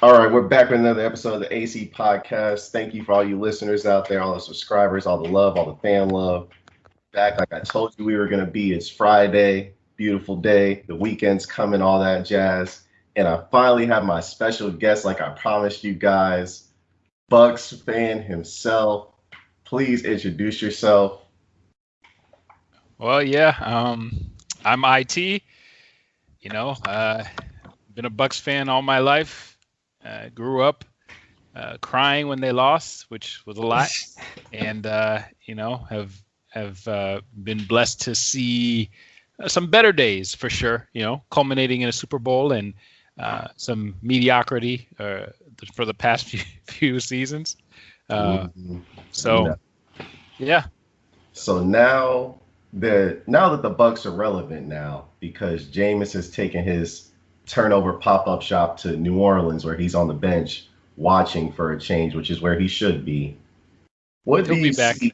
All right, we're back with another episode of the AC Podcast. Thank you for all you listeners out there, all the subscribers, all the love, all the fan love. Back like I told you we were going to be. It's Friday, beautiful day. The weekend's coming, all that jazz. And I finally have my special guest, like I promised you guys, Bucs fan himself. Please introduce yourself. Well, yeah, I'm IT. Been a Bucks fan all my life. Grew up crying when they lost, which was a lot, and have been blessed to see some better days for sure. Culminating in a Super Bowl and some mediocrity for the past few seasons. Mhm. So No. yeah. So now that the Bucks are relevant now because Jameis has taken his turnover pop-up shop to New Orleans where he's on the bench watching for a change, which is where he should be. What do He'll be you back. see?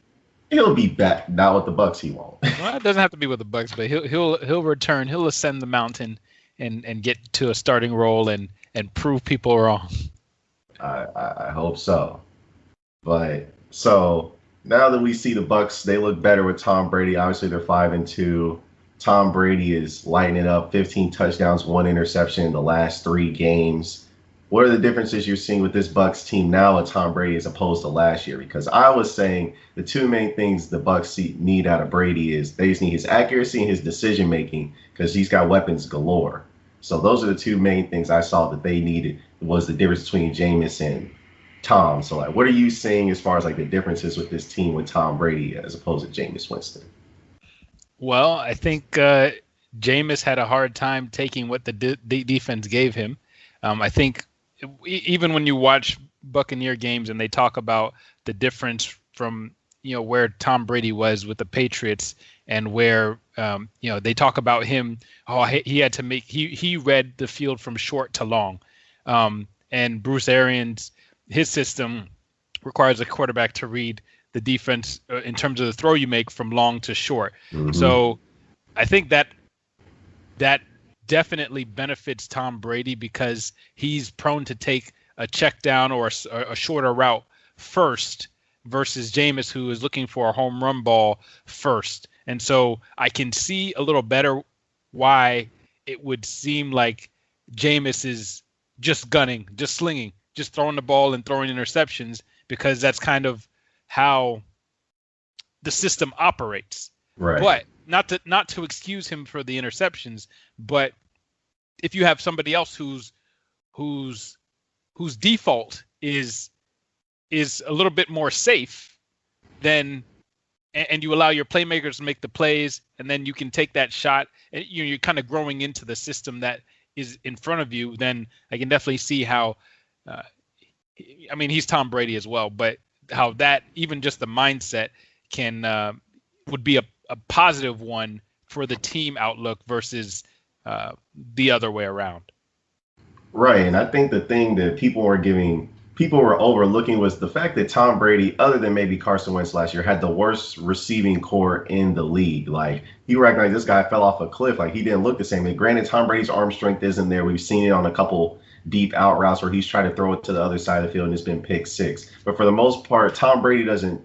He'll be back. Not with the Bucks, he won't. Well, it doesn't have to be with the Bucks, but he'll return. He'll ascend the mountain and get to a starting role and prove people wrong. I hope so. But so now that we see the Bucks, they look better with Tom Brady. Obviously, they're 5-2. Tom Brady is lighting it up. 15 touchdowns, one interception in the last three games. What are the differences you're seeing with this Bucks team now with Tom Brady as opposed to last year? Because I was saying the two main things the Bucks need out of Brady is they just need his accuracy and his decision making because he's got weapons galore. So those are the two main things I saw that they needed was the difference between Jameis and Tom. So like, what are you seeing as far as like the differences with this team with Tom Brady as opposed to Jameis Winston? Well, I think Jameis had a hard time taking what the defense gave him. I think even when you watch Buccaneer games and they talk about the difference from where Tom Brady was with the Patriots and where they talk about him. Oh, he had to he read the field from short to long, and Bruce Arians, his system requires a quarterback to read the defense in terms of the throw you make from long to short. Mm-hmm. So I think that definitely benefits Tom Brady because he's prone to take a check down or a shorter route first versus Jameis, who is looking for a home run ball first. And so I can see a little better why it would seem like Jameis is just gunning, just slinging, just throwing the ball and throwing interceptions because that's kind of how the system operates. Right. But not to excuse him for the interceptions, but if you have somebody else whose default is a little bit more safe, then and you allow your playmakers to make the plays, and then you can take that shot, and you're kind of growing into the system that is in front of you. Then I can definitely see how. He's Tom Brady as well, but how that even just the mindset can would be a positive one for the team outlook versus the other way around. Right, and I think the thing that people were overlooking was the fact that Tom Brady, other than maybe Carson Wentz last year, had the worst receiving core in the league. Like you recognize this guy fell off a cliff. Like he didn't look the same. And granted, Tom Brady's arm strength isn't there. We've seen it on a couple deep out routes where he's tried to throw it to the other side of the field and it's been pick six. But for the most part, Tom Brady doesn't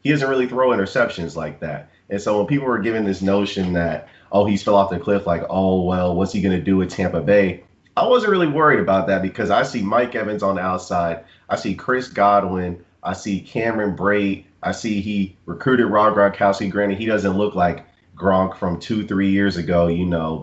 really throw interceptions like that. And so when people were given this notion that, oh, he's fell off the cliff, like, oh, well, what's he going to do with Tampa Bay? I wasn't really worried about that because I see Mike Evans on the outside. I see Chris Godwin. I see Cameron Brate. I see he recruited Rob Gronkowski. Granted, he doesn't look like Gronk from 2-3 years ago,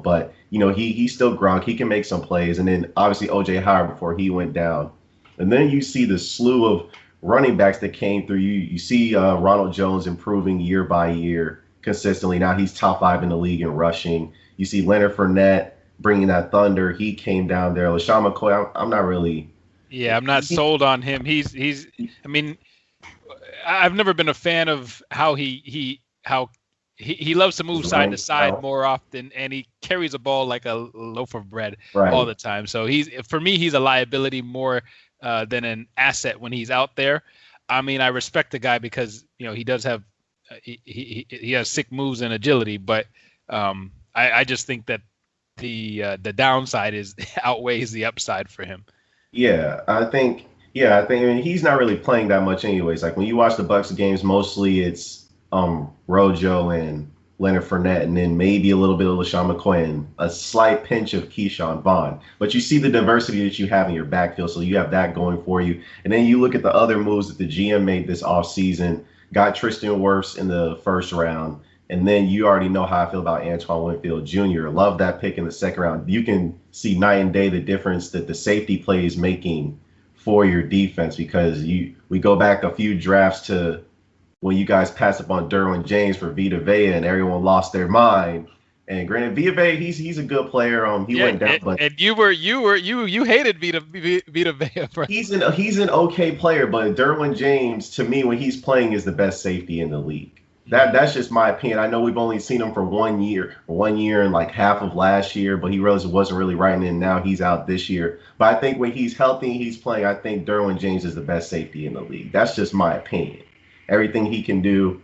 but, he's still Gronk. He can make some plays. And then obviously O.J. Howard before he went down. And then you see the slew of running backs that came through. You see Ronald Jones improving year by year consistently. Now he's top 5 in the league in rushing. You see Leonard Fournette bringing that thunder. He came down there. LaShawn McCoy, I'm not really. Yeah, I'm not sold on him. I've never been a fan of how he loves to move side to side more often, and he carries a ball like a loaf of bread all the time. So for me, he's a liability more than an asset when he's out there. I respect the guy because he does have he has sick moves and agility, but I just think that the downside is outweighs the upside for him. I think I mean, he's not really playing that much anyways. Like when you watch the Bucs games, mostly it's Rojo and Leonard Fournette, and then maybe a little bit of LaShawn McCoy and a slight pinch of Keyshawn Vaughn. But you see the diversity that you have in your backfield, so you have that going for you. And then you look at the other moves that the GM made this offseason, got Tristan Wirfs in the first round. And then you already know how I feel about Antoine Winfield Jr. Love that pick in the second round. You can see night and day the difference that the safety play is making for your defense because we go back a few drafts to when you guys passed up on Derwin James for Vita Vea and everyone lost their mind. And granted, Vita Vea, he's a good player. He went down, but you hated Vita Vea, bro. He's an okay player, but Derwin James to me when he's playing is the best safety in the league. That's just my opinion. I know we've only seen him for 1 year and like half of last year, but he really wasn't really right in. Now he's out this year. But I think when he's healthy and he's playing, I think Derwin James is the best safety in the league. That's just my opinion. Everything he can do,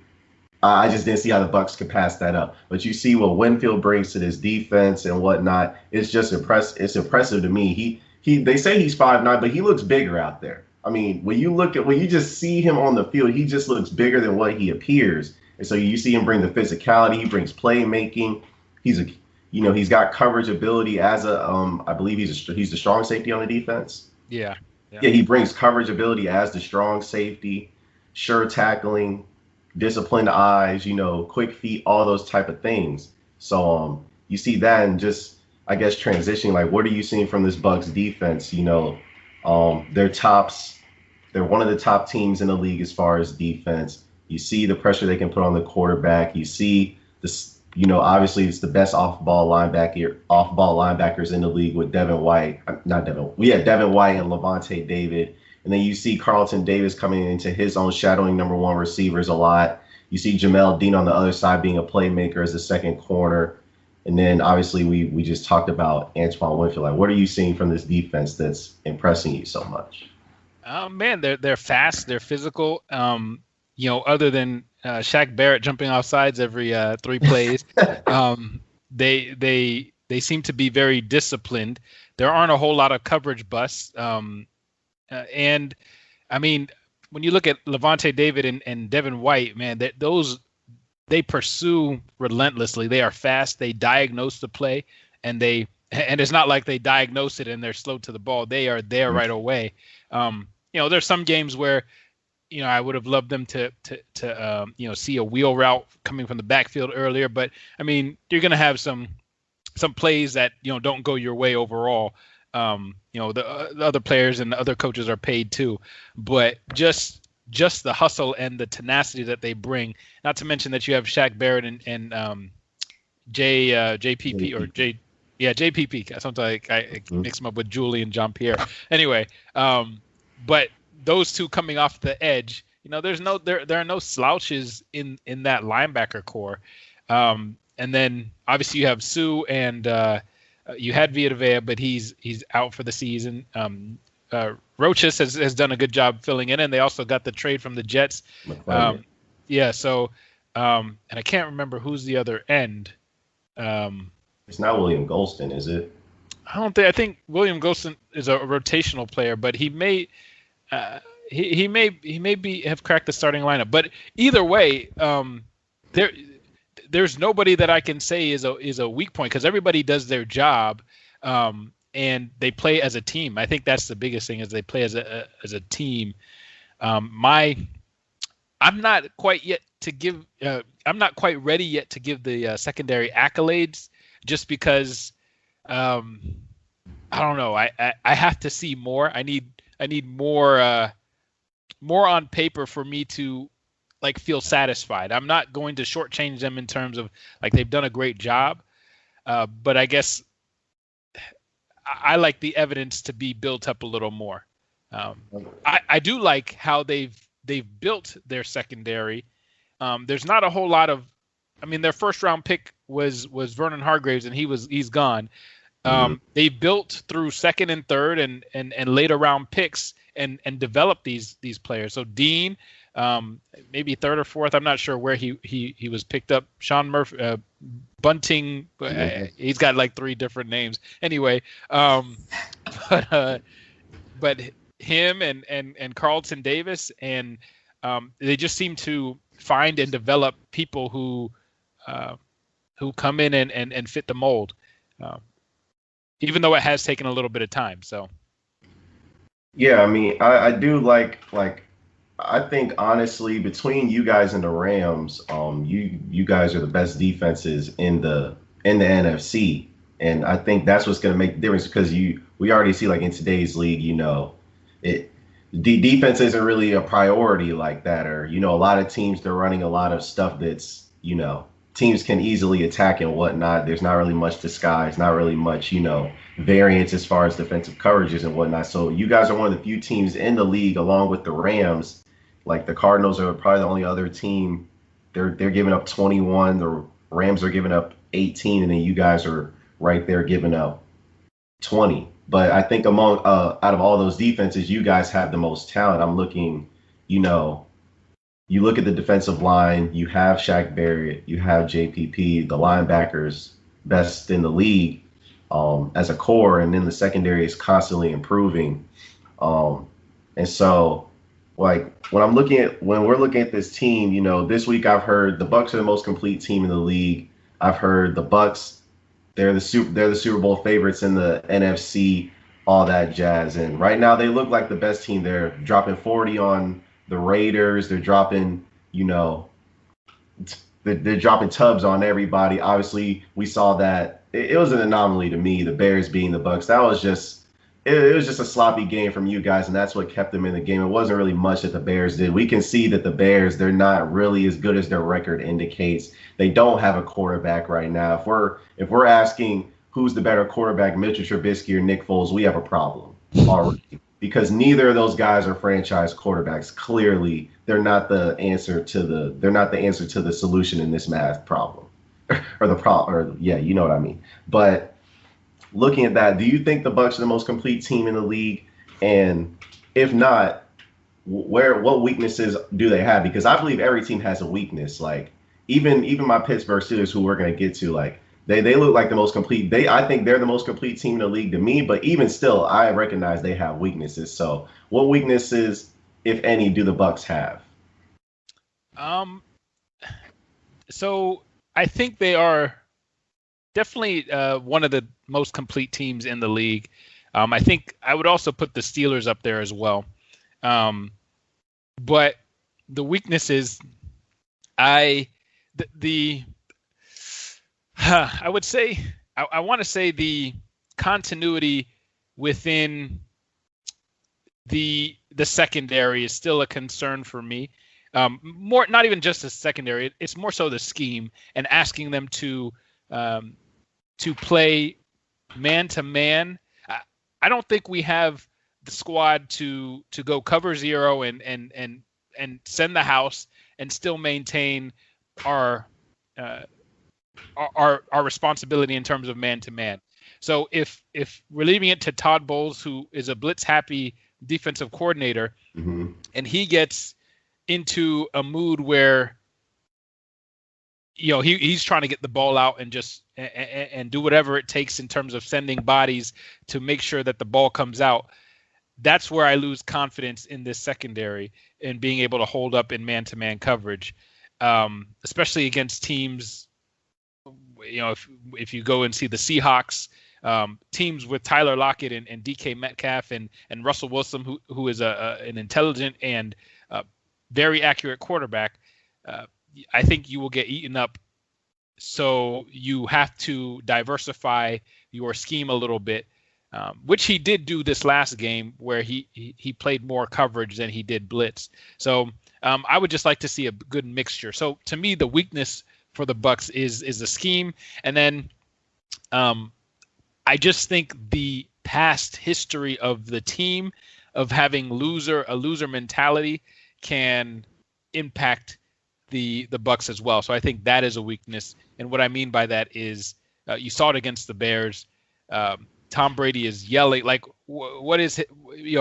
I just didn't see how the Bucs could pass that up. But you see what Winfield brings to this defense and whatnot. It's just It's impressive to me. They say he's 5'9", but he looks bigger out there. I mean, when you just see him on the field, he just looks bigger than what he appears. And so you see him bring the physicality, he brings playmaking. He's got coverage ability as I believe he's the strong safety on the defense. Yeah, he brings coverage ability as the strong safety, sure tackling, disciplined eyes, quick feet, all those type of things. So you see that and just I guess transitioning. Like, what are you seeing from this Bucs defense? They're one of the top teams in the league as far as defense. You see the pressure they can put on the quarterback. You see this, obviously it's the best off-ball linebackers in the league with Devin White and Levante David. And then you see Carlton Davis coming into his own shadowing number one receivers a lot. You see Jamel Dean on the other side being a playmaker as a second corner. And then obviously we just talked about Antoine Winfield. Like, what are you seeing from this defense that's impressing you so much? Man, they're fast, they're physical. Other than Shaq Barrett jumping off sides every 3 plays, they seem to be very disciplined. There aren't a whole lot of coverage busts. And I mean, when you look at Levante David and Devin White, man, they pursue relentlessly. They are fast. They diagnose the play, and it's not like they diagnose it and they're slow to the ball. They are there right away. There's some games where I would have loved them to see a wheel route coming from the backfield earlier, but I mean, you're going to have some plays that don't go your way overall. The other players and the other coaches are paid too, but just the hustle and the tenacity that they bring. Not to mention that you have Shaq Barrett and JPP or JPP. Sometimes I mix them up with Julie and Jean-Pierre. Anyway, but those two coming off the edge, there are no slouches in that linebacker core. And then obviously you have Sue and you had Vita Vea, but he's out for the season. Roches has done a good job filling in, and they also got the trade from the Jets. And I can't remember who's the other end. It's not William Golston, is it? I think William Golston is a rotational player, but he may have cracked the starting lineup. But either way, there's nobody that I can say is a weak point because everybody does their job. And they play as a team. I think that's the biggest thing is they play as a team. I'm not quite ready yet to give the secondary accolades just because I don't know. I have to see more. I need more on paper for me to feel satisfied. I'm not going to shortchange them in terms of they've done a great job, but I guess I like the evidence to be built up a little more. I do like how they've built their secondary. There's not a whole lot of, their first round pick was Vernon Hargraves, and he's gone. They built through second and third and later round picks and developed these players. So Dean, maybe third or fourth, I'm not sure where he was picked up. Sean Murphy, Bunting, he's got 3 different names. Anyway, but but him and Carlton Davis, and they just seem to find and develop people who come in and fit the mold, even though it has taken a little bit of time. So. Yeah, I mean, I do like I think honestly between you guys and the Rams, you guys are the best defenses in the NFC, and I think that's what's going to make the difference because we already see like in today's league, it defense isn't really a priority like that, or a lot of teams they're running a lot of stuff that's teams can easily attack and whatnot. There's not really much disguise, not really much variance as far as defensive coverages and whatnot. So you guys are one of the few teams in the league, along with the Rams. Like the Cardinals are probably the only other team. They're giving up 21. The Rams are giving up 18, and then you guys are right there giving up 20. But I think among out of all those defenses, you guys have the most talent. I'm looking, you look at the defensive line. You have Shaq Barrett. You have JPP. The linebackers best in the league. As a core, and then the secondary is constantly improving. And so, like when we're looking at this team, this week I've heard the Bucs are the most complete team in the league. I've heard the Bucs, they're the Super Bowl favorites in the NFC, all that jazz. And right now they look like the best team. They're dropping 40 on the Raiders. They're dropping, they're dropping tubs on everybody. Obviously, we saw that. It was an anomaly to me, the Bears beating the Bucs. That was just it was just a sloppy game from you guys, and that's what kept them in the game. It wasn't really much that the Bears did. We can see that the Bears, they're not really as good as their record indicates. They don't have a quarterback right now. If we're asking who's the better quarterback, Mitchell Trubisky or Nick Foles, we have a problem already. Because neither of those guys are franchise quarterbacks. Clearly, they're not the answer to the solution in this math problem. You know what I mean. But looking at that, do you think the Bucs are the most complete team in the league? And if not, what weaknesses do they have? Because I believe every team has a weakness. Like even my Pittsburgh Steelers, who we're gonna get to, like they look like the most complete. I think they're the most complete team in the league to me. But even still, I recognize they have weaknesses. So what weaknesses, if any, do the Bucs have? So I think they are definitely one of the most complete teams in the league. I think I would also put the Steelers up there as well. But the weakness is I would say I want to say the continuity within the secondary is still a concern for me. More not even just the secondary, it's more so the scheme and asking them to play man to man. I don't think we have the squad to go cover zero and send the house and still maintain our responsibility in terms of man to man. So if we're leaving it to Todd Bowles, who is a blitz happy defensive coordinator, and he gets into a mood where he's trying to get the ball out and just and do whatever it takes in terms of sending bodies to make sure that the ball comes out. That's where I lose confidence in this secondary and being able to hold up in man-to-man coverage, especially against teams. If you go and see the Seahawks, teams with Tyler Lockett and DK Metcalf and Russell Wilson, who is an intelligent and very accurate quarterback, I think you will get eaten up. So you have to diversify your scheme a little bit, which he did do this last game where he played more coverage than he did blitz. So I would just like to see a good mixture. So to me, the weakness for the Bucs is the scheme. And then I just think the past history of the team of having a loser mentality can impact the Bucs as well. So I think that is a weakness. And what I mean by that is you saw it against the Bears. Tom Brady is yelling like, what is it?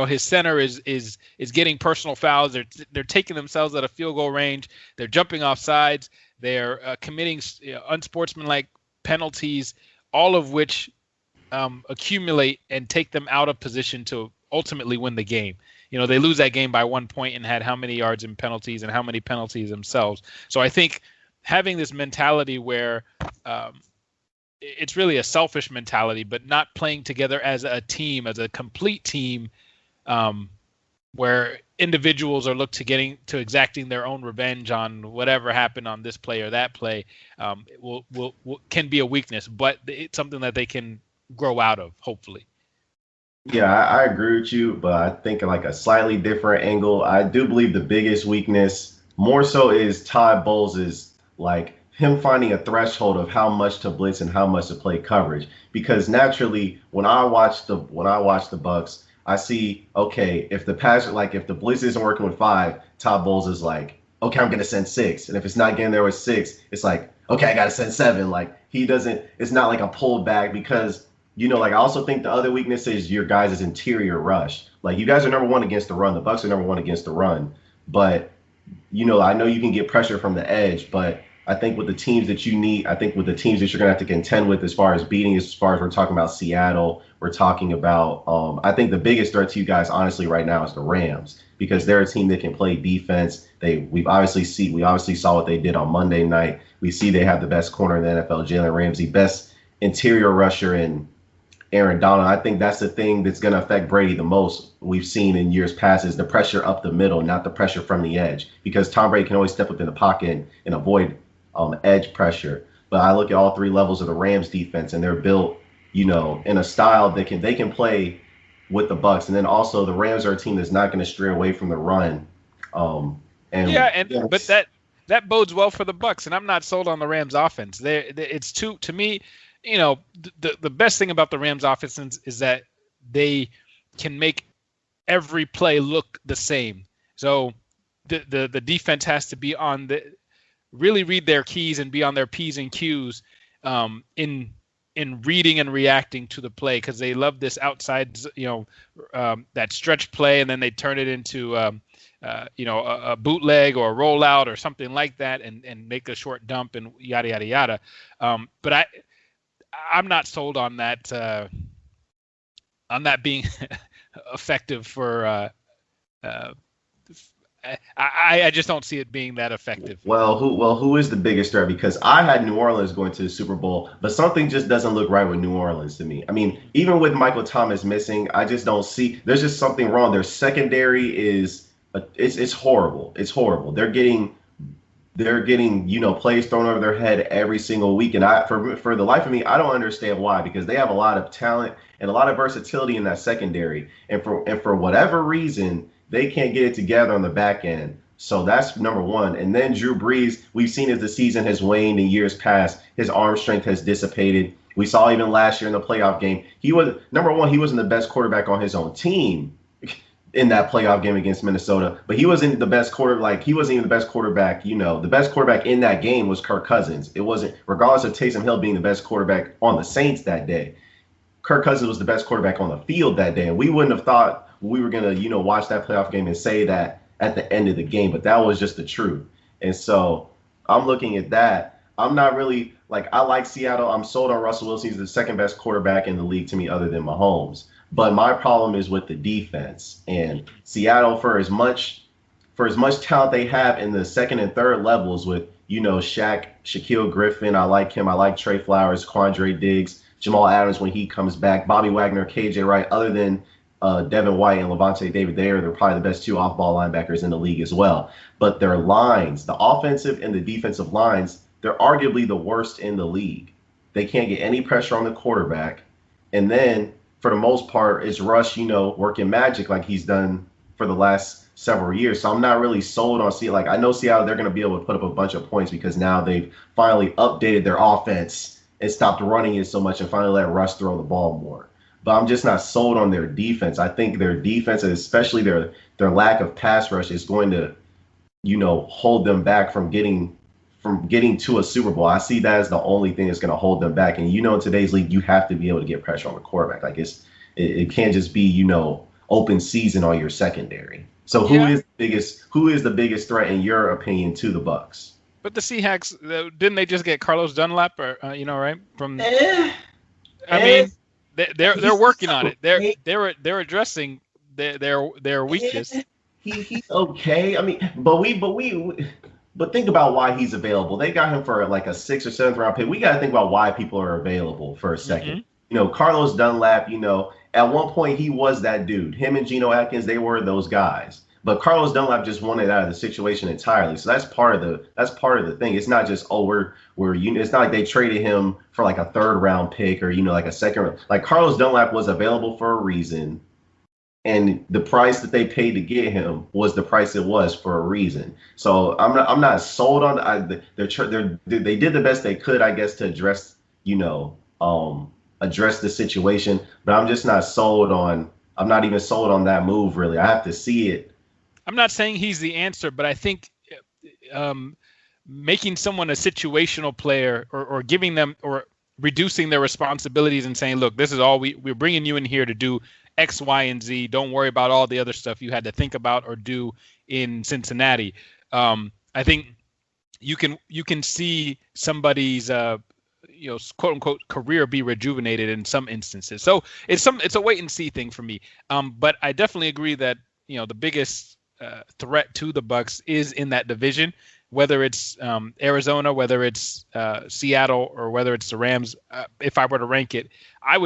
His center is getting personal fouls. They're taking themselves out of field goal range. They're jumping off sides. They're committing unsportsmanlike penalties, all of which accumulate and take them out of position to ultimately win the game. They lose that game by 1 point and had how many yards in penalties and how many penalties themselves. So I think having this mentality where it's really a selfish mentality, but not playing together as a team, as a complete team, where individuals are looked to exacting their own revenge on whatever happened on this play or that play, can be a weakness, but it's something that they can grow out of, hopefully. Yeah, I agree with you, but I think like a slightly different angle. I do believe the biggest weakness more so is Todd Bowles' like him finding a threshold of how much to blitz and how much to play coverage. Because naturally, when I watch the Bucs, I see, okay, if the blitz isn't working with 5, Todd Bowles is like, okay, I'm gonna send 6, and if it's not getting there with 6, it's like, okay, I gotta send 7. Like it's not like a pullback because. Like I also think the other weakness is your guys' interior rush. Like you guys are number 1 against the run. The Bucs are number 1 against the run. But, I know you can get pressure from the edge, but I think with the teams that you need, I think with the teams that you're going to have to contend with as far as beating, as far as we're talking about Seattle, we're talking about, I think the biggest threat to you guys, honestly, right now is the Rams because they're a team that can play defense. We obviously saw what they did on Monday night. We see they have the best corner in the NFL, Jalen Ramsey, best interior rusher in Aaron Donald. I think that's the thing that's going to affect Brady the most we've seen in years past is the pressure up the middle, not the pressure from the edge, because Tom Brady can always step up in the pocket and avoid edge pressure. But I look at all 3 levels of the Rams defense, and they're built, in a style that they can play with the Bucs. And then also the Rams are a team that's not going to stray away from the run. But that bodes well for the Bucs, and I'm not sold on the Rams offense. It's too, to me, the best thing about the Rams offense is that they can make every play look the same. So the defense has to be really read their keys and be on their P's and Q's in reading and reacting to the play because they love this outside, that stretch play, and then they turn it into a bootleg or a rollout or something like that and make a short dump and yada, yada, yada. But I'm not sold on that being effective for. I just don't see it being that effective. Who is the biggest threat? Because I had New Orleans going to the Super Bowl, but something just doesn't look right with New Orleans to me. I mean, even with Michael Thomas missing, I just don't see. There's just something wrong. Their secondary it's horrible. It's horrible. They're getting plays thrown over their head every single week, and for the life of me, I don't understand why. Because they have a lot of talent and a lot of versatility in that secondary, and for whatever reason, they can't get it together on the back end. So that's number 1. And then Drew Brees, we've seen as the season has waned in years past, his arm strength has dissipated. We saw even last year in the playoff game, he wasn't the best quarterback on his own team in that playoff game against Minnesota, but he wasn't the best quarterback. He wasn't even the best quarterback. The best quarterback in that game was Kirk Cousins. It wasn't, regardless of Taysom Hill being the best quarterback on the Saints that day. Kirk Cousins was the best quarterback on the field that day, and we wouldn't have thought we were going to, watch that playoff game and say that at the end of the game, but that was just the truth. And so I'm looking at that. I'm not really, I like Seattle. I'm sold on Russell Wilson. He's the second best quarterback in the league to me other than Mahomes. But my problem is with the defense. And Seattle, for as much talent they have in the second and third levels with, Shaquille Griffin, I like him. I like Trey Flowers, Quandre Diggs, Jamal Adams when he comes back, Bobby Wagner, KJ Wright, other than Devin White and Levante David, they're probably the best 2 off-ball linebackers in the league as well. But their lines, the offensive and the defensive lines, they're arguably the worst in the league. They can't get any pressure on the quarterback. And then, for the most part, it's Rush, working magic like he's done for the last several years. So I'm not really sold on Seattle. I know Seattle, they're going to be able to put up a bunch of points because now they've finally updated their offense and stopped running it so much and finally let Rush throw the ball more. But I'm just not sold on their defense. I think their defense, and especially their lack of pass rush, is going to, hold them back from getting to a Super Bowl. I see that as the only thing that's going to hold them back. And in today's league, you have to be able to get pressure on the quarterback. It can't just be open season on your secondary. So who is the biggest threat in your opinion to the Bucs? But the Seahawks, didn't they just get Carlos Dunlap, or right from? they're working on it. They're addressing their weakness. He's okay. I mean, but think about why he's available. They got him for like a 6th or 7th round pick. We got to think about why people are available for a second. Mm-hmm. Carlos Dunlap. At one point he was that dude. Him and Geno Atkins, they were those guys. But Carlos Dunlap just wanted out of the situation entirely. So that's part of the thing. It's not just it's not like they traded him for like a 3rd round pick or like a 2nd. Like Carlos Dunlap was available for a reason, and the price that they paid to get him was the price it was for a reason. So I'm not sold on. They did the best they could, I guess, to address address the situation. But I'm just not sold on. I'm not even sold on that move really. I have to see it. I'm not saying he's the answer, but I think making someone a situational player or giving them or reducing their responsibilities and saying, look, this is all we're bringing you in here to do X, Y, and Z. Don't worry about all the other stuff you had to think about or do in Cincinnati. I think you can see somebody's quote unquote career be rejuvenated in some instances. So it's a wait and see thing for me. But I definitely agree that the biggest threat to the Bucs is in that division, whether it's Arizona, whether it's Seattle, or whether it's the Rams. If I were to rank it, I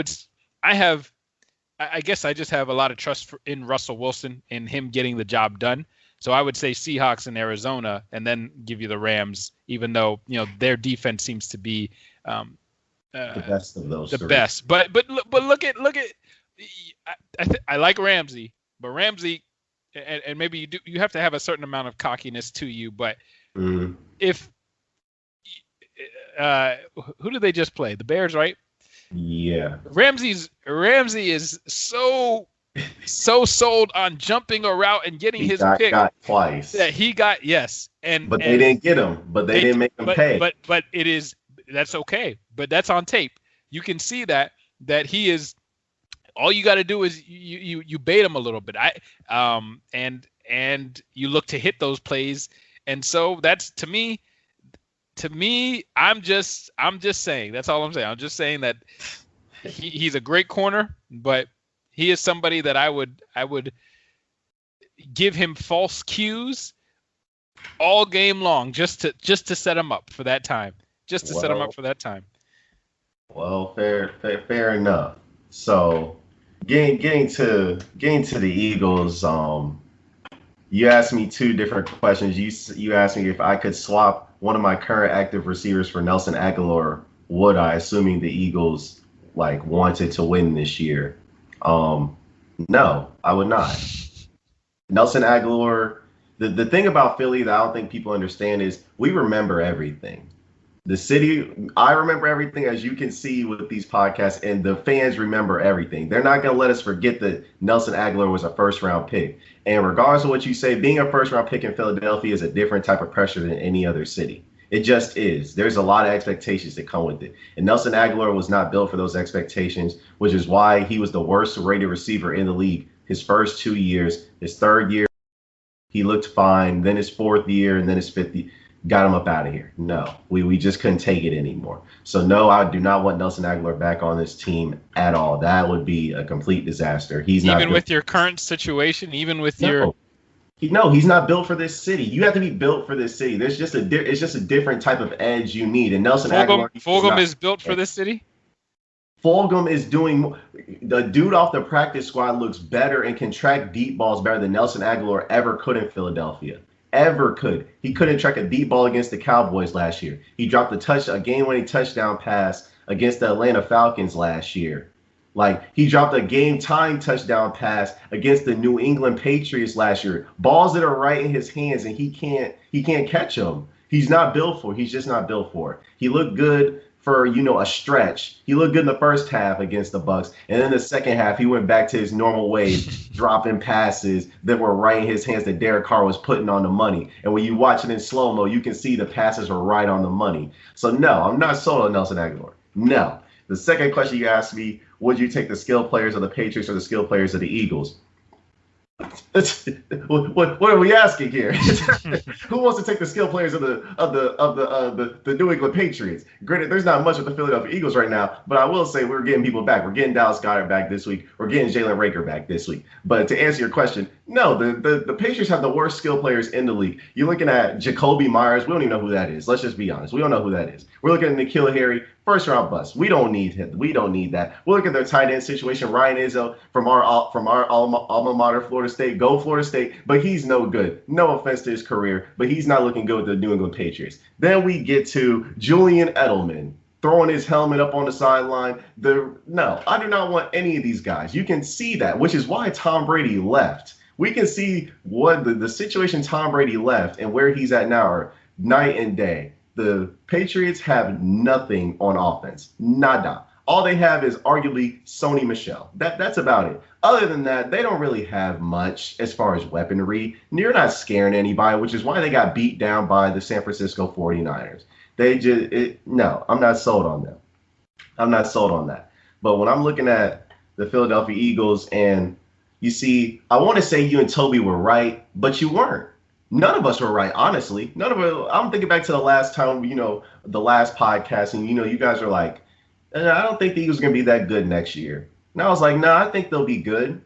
guess I just have a lot of trust in Russell Wilson and him getting the job done. So I would say Seahawks and Arizona, and then give you the Rams, even though their defense seems to be the best of those. The best, but look at I like Ramsey, but Ramsey. And maybe you have to have a certain amount of cockiness to you, but if who did they just play? The Bears, right? Yeah. Ramsey is so sold on jumping a route and getting his pick got twice that he got but they didn't get him, but they didn't make him pay. But that's okay. But that's on tape. You can see that he is. All you got to do is you bait him a little bit. And you look to hit those plays. And so that's to me, I'm just saying, that's all I'm saying. I'm just saying that he's a great corner, but he is somebody that I would give him false cues all game long just to set him up for that time. Set him up for that time. Well, fair enough. So getting to the Eagles, you asked me 2 different questions. You asked me if I could swap one of my current active receivers for Nelson Aguilar, would I, assuming the Eagles wanted to win this year? No, I would not. Nelson Aguilar, the thing about Philly that I don't think people understand is we remember everything. The city, I remember everything, as you can see with these podcasts, and the fans remember everything. They're not going to let us forget that Nelson Aguilar was a 1st-round pick. And regardless of what you say, being a 1st-round pick in Philadelphia is a different type of pressure than any other city. It just is. There's a lot of expectations that come with it. And Nelson Aguilar was not built for those expectations, which is why he was the worst-rated receiver in the league his first 2 years. His 3rd year, he looked fine. Then his 4th year, and then his 5th year. Got him up out of here. No, we just couldn't take it anymore. So no, I do not want Nelson Aguilar back on this team at all. That would be a complete disaster. He's not even with your current situation, even with your. No, he's not built for this city. You have to be built for this city. It's just a different type of edge you need. And Nelson Aguilar. Fulgham is built for this city. Fulgham is doing. The dude off the practice squad looks better and can track deep balls better than Nelson Aguilar ever could in Philadelphia. Ever could. He couldn't track a deep ball against the Cowboys last year. He dropped a game-winning touchdown pass against the Atlanta Falcons last year. He dropped a game-time touchdown pass against the New England Patriots last year. Balls that are right in his hands, and he can't catch them. He's not built for it. He's just not built for it. He looked good for a stretch. He looked good in the first half against the Bucs, and then the second half he went back to his normal ways, dropping passes that were right in his hands that Derek Carr was putting on the money. And when you watch it in slow-mo, you can see the passes were right on the money. So no, I'm not sold on Nelson Aguilar. No. The second question you asked me, would you take the skill players of the Patriots or the skill players of the Eagles? What are we asking here? Who wants to take the skill players of the New England Patriots? Granted, there's not much with the Philadelphia Eagles right now, but I will say we're getting people back. We're getting Dallas Goedert back this week. We're getting Jalen Rager back this week. But to answer your question, no, the Patriots have the worst skill players in the league. You're looking at Jacoby Myers. We don't even know who that is. Let's just be honest. We don't know who that is. We're looking at N'Keal Harry. First round bust. We don't need him. We don't need that. We'll look at their tight end situation. Ryan Izzo from our alma mater, Florida State. Go Florida State, but he's no good. No offense to his career, but he's not looking good with the New England Patriots. Then we get to Julian Edelman throwing his helmet up on the sideline. No, I do not want any of these guys. You can see that, which is why Tom Brady left. We can see what the situation Tom Brady left and where he's at now are night and day. The Patriots have nothing on offense. Nada. All they have is arguably Sony Michel. That's about it. Other than that, they don't really have much as far as weaponry. You're not scaring anybody, which is why they got beat down by the San Francisco 49ers. No, I'm not sold on them. I'm not sold on that. But when I'm looking at the Philadelphia Eagles and you see, I want to say you and Toby were right, but you weren't. None of us were right, honestly. None of us. I'm thinking back to the last time, the last podcast, and you guys are like, I don't think the Eagles are gonna be that good next year. And I was like, no, I think they'll be good.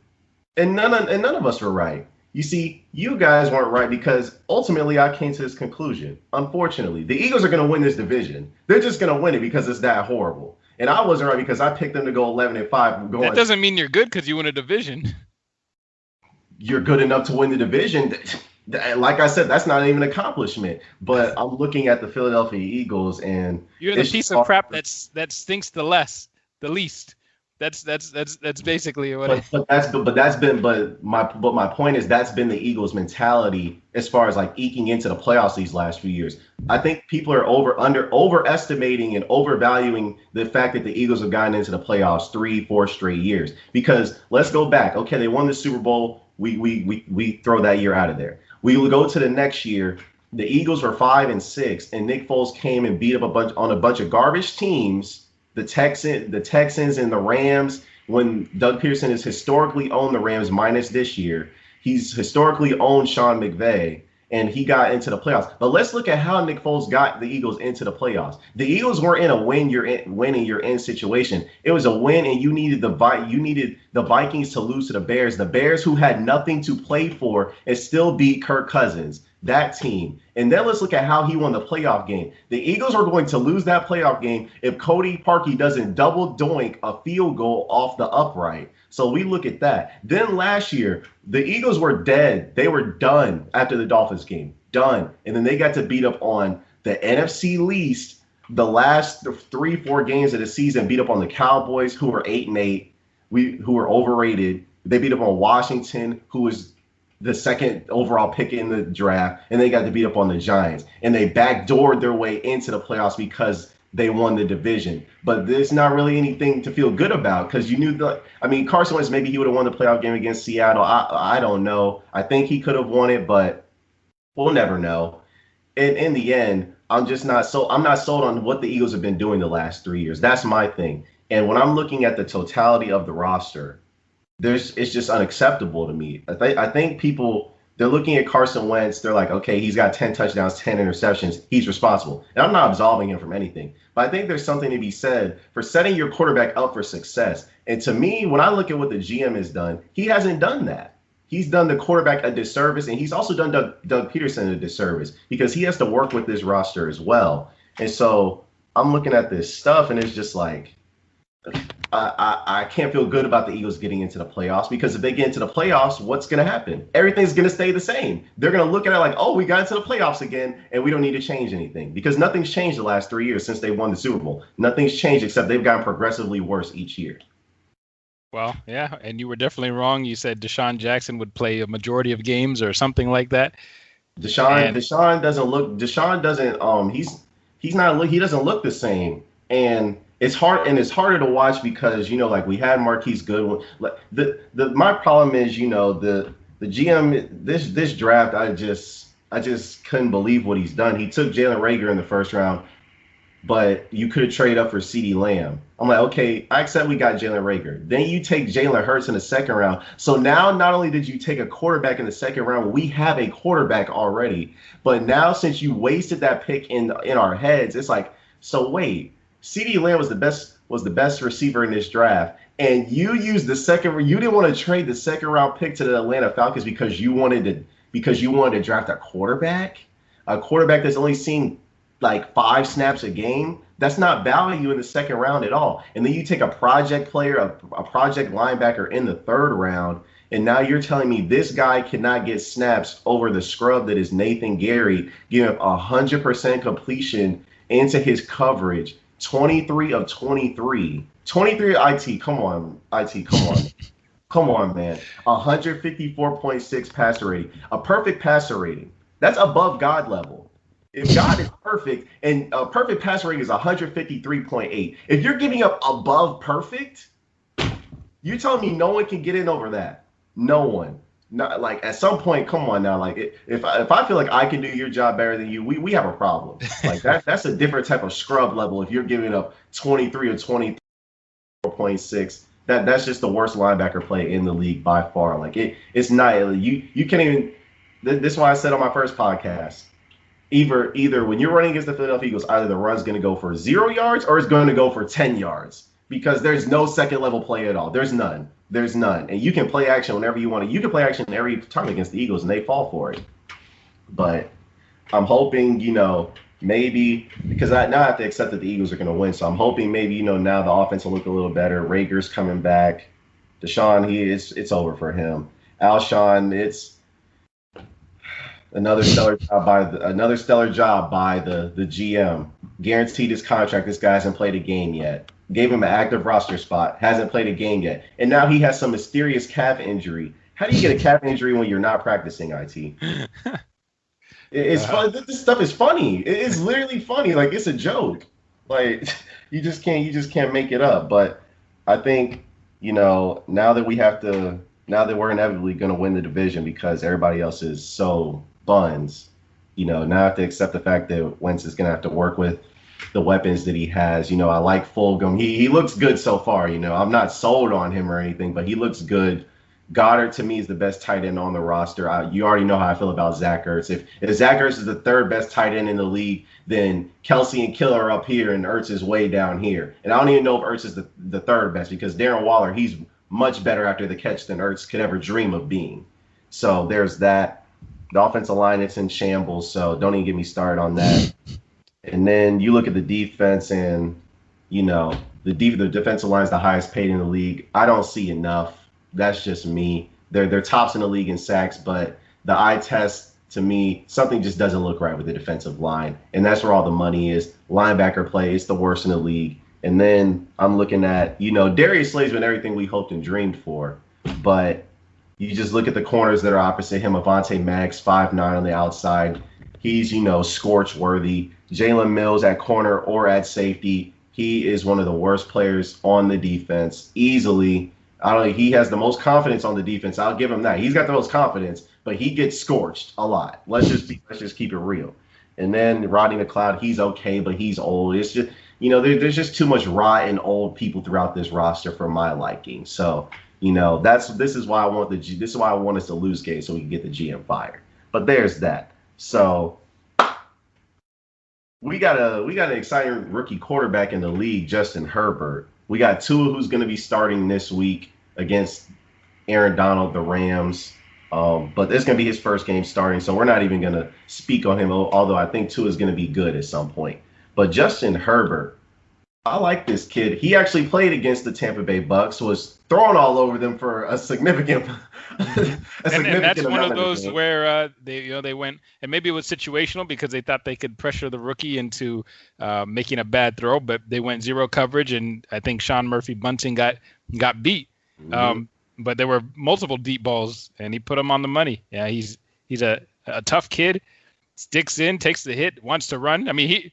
And none of us were right. You see, you guys weren't right because ultimately I came to this conclusion. Unfortunately, the Eagles are gonna win this division. They're just gonna win it because it's that horrible. And I wasn't right because I picked them to go 11-5. That doesn't mean you're good because you win a division. You're good enough to win the division. Like I said, that's not even an accomplishment. But I'm looking at the Philadelphia Eagles, and you're the piece of crap that stinks the least. That's basically what. But my point is that's been the Eagles' mentality as far as like eking into the playoffs these last few years. I think people are overestimating and overvaluing the fact that the Eagles have gotten into the playoffs 3-4 straight years. Because let's go back. Okay, they won the Super Bowl. We throw that year out of there. We will go to the next year. The Eagles were 5-6, and Nick Foles came and beat up a bunch of garbage teams. The Texans and the Rams. When Doug Peterson has historically owned the Rams, minus this year, he's historically owned Sean McVay, and he got into the playoffs. But let's look at how Nick Foles got the Eagles into the playoffs. The Eagles weren't in a win you're in situation. It was a win, and you needed the Vikings to lose to the Bears. The Bears, who had nothing to play for, and still beat Kirk Cousins. That team. And then let's look at how he won the playoff game. The Eagles are going to lose that playoff game if Cody Parkey doesn't double doink a field goal off the upright. So we look at that. Then last year, the Eagles were dead. They were done after the Dolphins game. Done. And then they got to beat up on the NFC least the last 3-4 games of the season, beat up on the Cowboys, who were 8-8, who were overrated. They beat up on Washington, who was the second overall pick in the draft, and they got to beat up on the Giants. And they backdoored their way into the playoffs because they won the division. But there's not really anything to feel good about because you knew Carson Wentz, maybe he would have won the playoff game against Seattle. I don't know. I think he could have won it, but we'll never know. And in the end, I'm not sold on what the Eagles have been doing the last 3 years. That's my thing. And when I'm looking at the totality of the roster, it's just unacceptable to me. I think people, they're looking at Carson Wentz. They're like, okay, he's got 10 touchdowns, 10 interceptions. He's responsible. And I'm not absolving him from anything. But I think there's something to be said for setting your quarterback up for success. And to me, when I look at what the GM has done, he hasn't done that. He's done the quarterback a disservice, and he's also done Doug Peterson a disservice because he has to work with this roster as well. And so I'm looking at this stuff, and it's just like, I can't feel good about the Eagles getting into the playoffs because if they get into the playoffs, what's going to happen? Everything's going to stay the same. They're going to look at it like, oh, we got into the playoffs again, and we don't need to change anything because nothing's changed the last 3 years since they won the Super Bowl. Nothing's changed except they've gotten progressively worse each year. Well, yeah, and you were definitely wrong. You said Deshaun Jackson would play a majority of games or something like that. Deshaun doesn't look the same. And it's harder to watch because, like we had Marquise Goodwin. My problem is, the GM, this draft, I just couldn't believe what he's done. He took Jalen Rager in the first round. but you could trade up for CeeDee Lamb. I'm like, okay, I accept we got Jalen Reagor. Then you take Jalen Hurts in the second round. So now not only did you take a quarterback in the second round, we have a quarterback already. But now since you wasted that pick in our heads, it's like, so wait, CeeDee Lamb was the best receiver in this draft. And you used you didn't want to trade the second round pick to the Atlanta Falcons because you wanted to draft a quarterback that's only seen like 5 snaps a game. That's not value in the second round at all. And then you take a project player, a project linebacker in the third round, and now you're telling me this guy cannot get snaps over the scrub that is Nathan Gary, giving up 100% completion into his coverage, 23 of 23. 23 IT, come on, IT, come on. Come on, man. 154.6 passer rating. A perfect passer rating. That's above God level. If God is perfect and a perfect passer rating is 153.8, if you're giving up above perfect, you're telling me no one can get in over that. No one. Not like at some point, come on now. Like if I feel like I can do your job better than you, we have a problem. Like that's a different type of scrub level. If you're giving up 23 or 24.6, that's just the worst linebacker play in the league by far. Like it's not you can't even. This is why I said on my first podcast. Either when you're running against the Philadelphia Eagles, either the run's going to go for 0 yards or it's going to go for 10 yards because there's no second level play at all. There's none. And you can play action whenever you want to. You can play action every time against the Eagles and they fall for it. But I'm hoping, maybe because I now have to accept that the Eagles are going to win. So I'm hoping maybe, now the offense will look a little better. Rager's coming back. Deshaun, it's over for him. Alshon, it's another stellar job by the GM. Guaranteed his contract. This guy hasn't played a game yet. Gave him an active roster spot. Hasn't played a game yet. And now he has some mysterious calf injury. How do you get a calf injury when you're not practicing, IT? It's fun. This stuff is funny. It's literally funny. Like it's a joke. Like you just can't make it up. But I think, now that we're inevitably going to win the division because everybody else is so buns, now I have to accept the fact that Wentz is going to have to work with the weapons that he has. I like Fulgham. He looks good so far. I'm not sold on him or anything, but he looks good. Goddard, to me, is the best tight end on the roster. You already know how I feel about Zach Ertz. If Zach Ertz is the third best tight end in the league, then Kelsey and Kittle are up here and Ertz is way down here. And I don't even know if Ertz is the third best because Darren Waller, he's much better after the catch than Ertz could ever dream of being. So there's that. The offensive line, it's in shambles, so don't even get me started on that. And then you look at the defense and, the defensive line is the highest paid in the league. I don't see enough. That's just me. They're tops in the league in sacks, but the eye test, to me, something just doesn't look right with the defensive line. And that's where all the money is. Linebacker play, it's the worst in the league. And then I'm looking at, Darius Slay's been everything we hoped and dreamed for. But you just look at the corners that are opposite him. Avonte Maddox, 5'9" on the outside. He's, scorch worthy. Jalen Mills at corner or at safety. He is one of the worst players on the defense. Easily. He has the most confidence on the defense. I'll give him that. He's got the most confidence, but he gets scorched a lot. Let's just keep it real. And then Rodney McLeod, he's okay, but he's old. It's just, there's just too much rotten old people throughout this roster for my liking. So, this is why I want us to lose games so we can get the GM fired. But there's that. So we got an exciting rookie quarterback in the league, Justin Herbert. We got Tua, who's going to be starting this week against Aaron Donald, the Rams. But it's going to be his first game starting, so we're not even going to speak on him, although I think Tua is going to be good at some point. But Justin Herbert, I like this kid. He actually played against the Tampa Bay Bucs, was thrown all over them for a significant and that's one of those where they went, and maybe it was situational because they thought they could pressure the rookie into making a bad throw, but they went zero coverage, and I think Sean Murphy-Bunting got beat. Mm-hmm. But there were multiple deep balls, and he put them on the money. Yeah, he's a tough kid, sticks in, takes the hit, wants to run. I mean,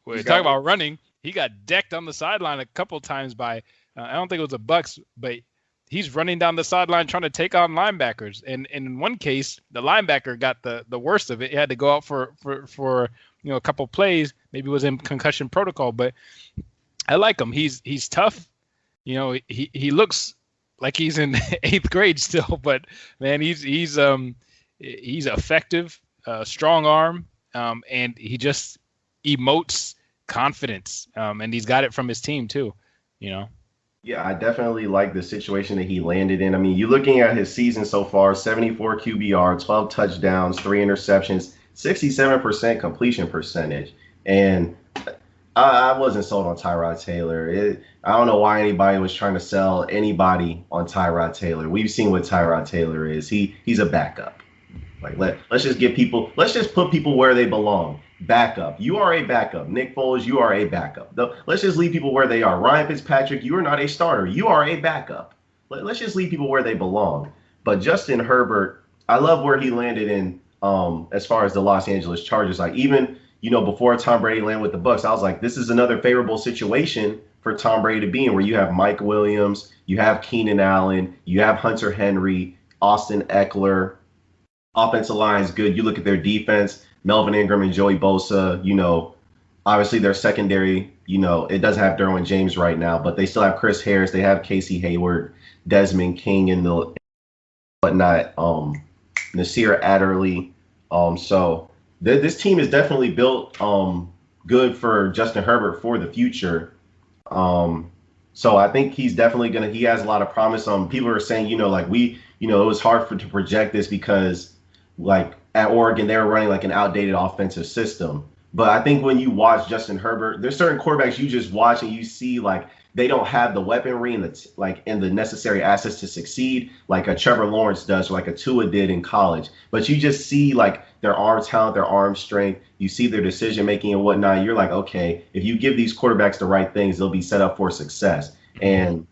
we talk about running. He got decked on the sideline a couple times by, I don't think it was the Bucs, but he's running down the sideline trying to take on linebackers. And in one case, the linebacker got the worst of it. He had to go out for a couple plays, maybe was in concussion protocol, but I like him. He's tough. He looks like he's in 8th grade still, but man, he's effective, strong arm, and he just emotes confidence, and he's got it from his team too. Yeah, I definitely like the situation that he landed in. I mean, you're looking at his season so far: 74 QBR, 12 touchdowns, 3 interceptions, 67% completion percentage, and I wasn't sold on Tyrod Taylor. I don't know why anybody was trying to sell anybody on Tyrod Taylor. We've seen what Tyrod Taylor is. He's a backup. Like let's just put people where they belong. Backup. You are a backup. Nick Foles, you are a backup. Let's just leave people where they are. Ryan Fitzpatrick, you are not a starter. You are a backup. Let's just leave people where they belong. But Justin Herbert, I love where he landed in as far as the Los Angeles Chargers. Like even before Tom Brady landed with the Bucs, I was like, this is another favorable situation for Tom Brady to be in, where you have Mike Williams, you have Keenan Allen, you have Hunter Henry, Austin Eckler. Offensive line is good. You look at their defense, Melvin Ingram and Joey Bosa, obviously their secondary, it doesn't have Derwin James right now, but they still have Chris Harris. They have Casey Hayward, Desmond King, and whatnot, Nasir Adderley. So this team is definitely built good for Justin Herbert for the future. So I think he's definitely he has a lot of promise. People are saying, it was hard to project this because like at Oregon, they were running like an outdated offensive system. But I think when you watch Justin Herbert, there's certain quarterbacks you just watch and you see like they don't have the weaponry and the necessary assets to succeed like a Trevor Lawrence does or like a Tua did in college. But you just see like their arm talent, their arm strength. You see their decision making and whatnot. You're like, okay, if you give these quarterbacks the right things, they'll be set up for success. And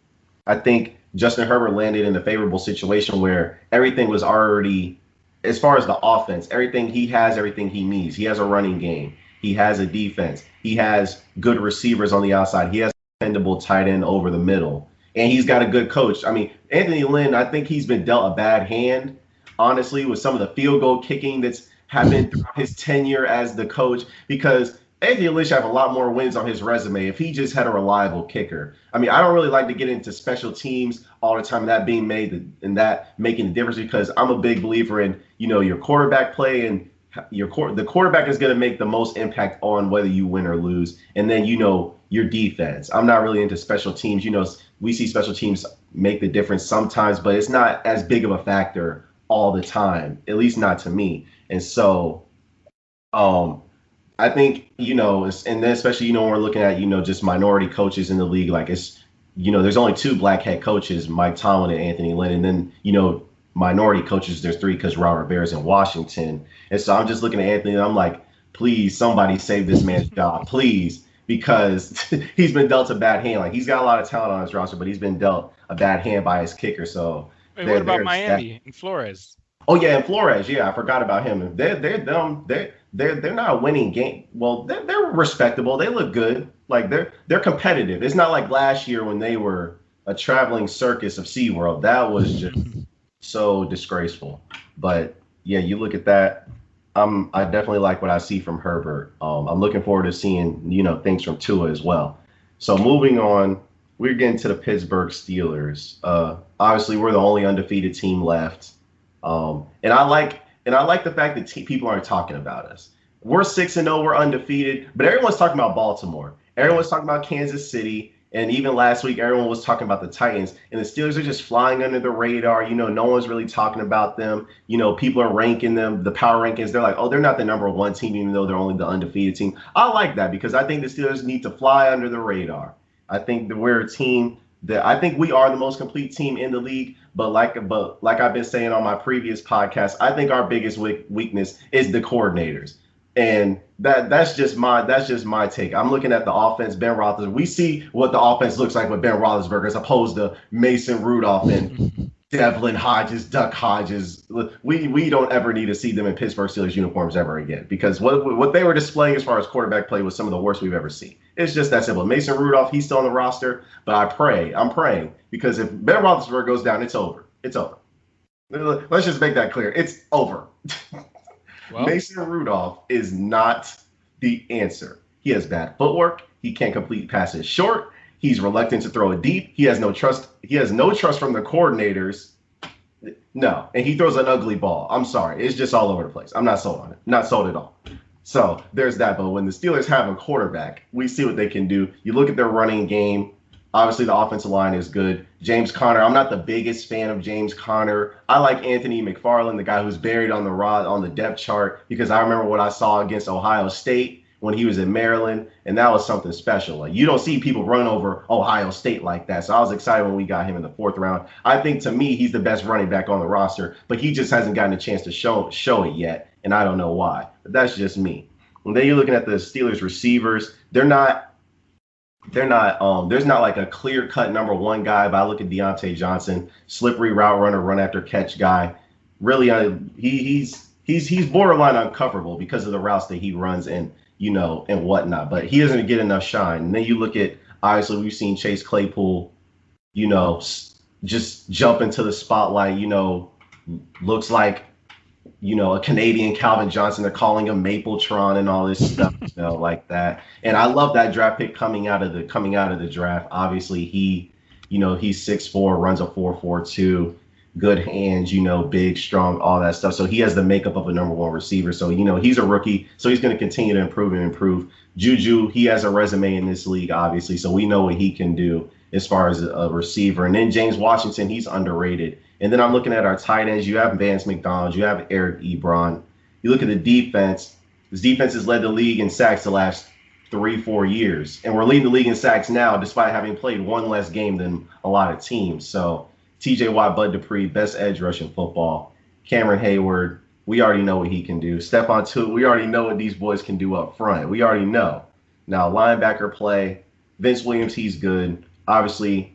I think Justin Herbert landed in a favorable situation where everything was already, as far as the offense, everything he needs. He has a running game. He has a defense. He has good receivers on the outside. He has a dependable tight end over the middle. And he's got a good coach. I mean, Anthony Lynn, I think he's been dealt a bad hand, honestly, with some of the field goal kicking that's happened throughout his tenure as the coach, because Anthony Lynn should have a lot more wins on his resume if he just had a reliable kicker. I mean, I don't really like to get into special teams all the time, that being made and that making the difference, because I'm a big believer in, your quarterback play, and the quarterback is going to make the most impact on whether you win or lose. And then, your defense. I'm not really into special teams. We see special teams make the difference sometimes, but it's not as big of a factor all the time, at least not to me. And so, I think, and then especially, when we're looking at, just minority coaches in the league, like it's, there's only 2 black head coaches, Mike Tomlin and Anthony Lynn. And then, minority coaches, there's 3 because Ron Rivera's in Washington. And so I'm just looking at Anthony and I'm like, please, somebody save this man's job, please, because he's been dealt a bad hand. Like he's got a lot of talent on his roster, but he's been dealt a bad hand by his kicker. So wait, what about Miami and Flores? Oh yeah, and Flores. Yeah, I forgot about him. They're not a winning game. Well, they're respectable. They look good. Like they're competitive. It's not like last year when they were a traveling circus of SeaWorld. That was just so disgraceful. But yeah, you look at that. I definitely like what I see from Herbert. I'm looking forward to seeing things from Tua as well. So moving on, we're getting to the Pittsburgh Steelers. Obviously, we're the only undefeated team left. And I like the fact that people aren't talking about us. We're 6-0, we're undefeated, but everyone's talking about Baltimore. Everyone's talking about Kansas City, and even last week, everyone was talking about the Titans. And the Steelers are just flying under the radar. No one's really talking about them. People are ranking them, the power rankings. They're like, oh, they're not the number 1 team, even though they're only the undefeated team. I like that because I think the Steelers need to fly under the radar. I think that we're a team I think we are the most complete team in the league, but like I've been saying on my previous podcast, I think our biggest weakness is the coordinators, and that's just my take. I'm looking at the offense, Ben Roethlisberger. We see what the offense looks like with Ben Roethlisberger as opposed to Mason Rudolph and Devlin Hodges, Duck Hodges. We don't ever need to see them in Pittsburgh Steelers uniforms ever again, because what they were displaying as far as quarterback play was some of the worst we've ever seen. It's just that simple. Mason Rudolph, he's still on the roster, but I'm praying, because if Ben Roethlisberger goes down, it's over. It's over. Let's just make that clear. It's over. Well, Mason Rudolph is not the answer. He has bad footwork. He can't complete passes short. He's reluctant to throw it deep. He has no trust. He has no trust from the coordinators. No, and he throws an ugly ball. I'm sorry, it's just all over the place. I'm not sold on it. Not sold at all. So there's that. But when the Steelers have a quarterback, we see what they can do. You look at their running game. Obviously, the offensive line is good. James Conner, I'm not the biggest fan of James Conner. I like Anthony McFarland, the guy who's buried on the depth chart, because I remember what I saw against Ohio State when he was in Maryland, and that was something special. Like, you don't see people run over Ohio State like that. So I was excited when we got him in the 4th round. I think, to me, he's the best running back on the roster, but he just hasn't gotten a chance to show it yet, and I don't know why. But that's just me. And then you're looking at the Steelers receivers. There's not like a clear-cut number one guy, but I look at Deontay Johnson, slippery route runner, run after catch guy. Really, he's borderline uncoverable because of the routes that he runs and whatnot. But he doesn't get enough shine. And then you look at, obviously, we've seen Chase Claypool, just jump into the spotlight. Looks like a Canadian Calvin Johnson. They're calling him Mapletron and all this stuff, like that. And I love that draft pick coming out of the draft. Obviously, he's 6'4", runs a 4.42, good hands, big, strong, all that stuff. So he has the makeup of a number one receiver. So, he's a rookie, so he's going to continue to improve. Juju, he has a resume in this league, obviously, so we know what he can do as far as a receiver. And then James Washington, he's underrated. And then I'm looking at our tight ends. You have Vance McDonald. You have Eric Ebron. You look at the defense. This defense has led the league in sacks the last 3-4 years. And we're leading the league in sacks now despite having played one less game than a lot of teams. So TJ Watt, Bud Dupree, best edge rush in football. Cameron Hayward, we already know what he can do. Stephon Tuitt, we already know what these boys can do up front. We already know. Now, linebacker play, Vince Williams, he's good. Obviously,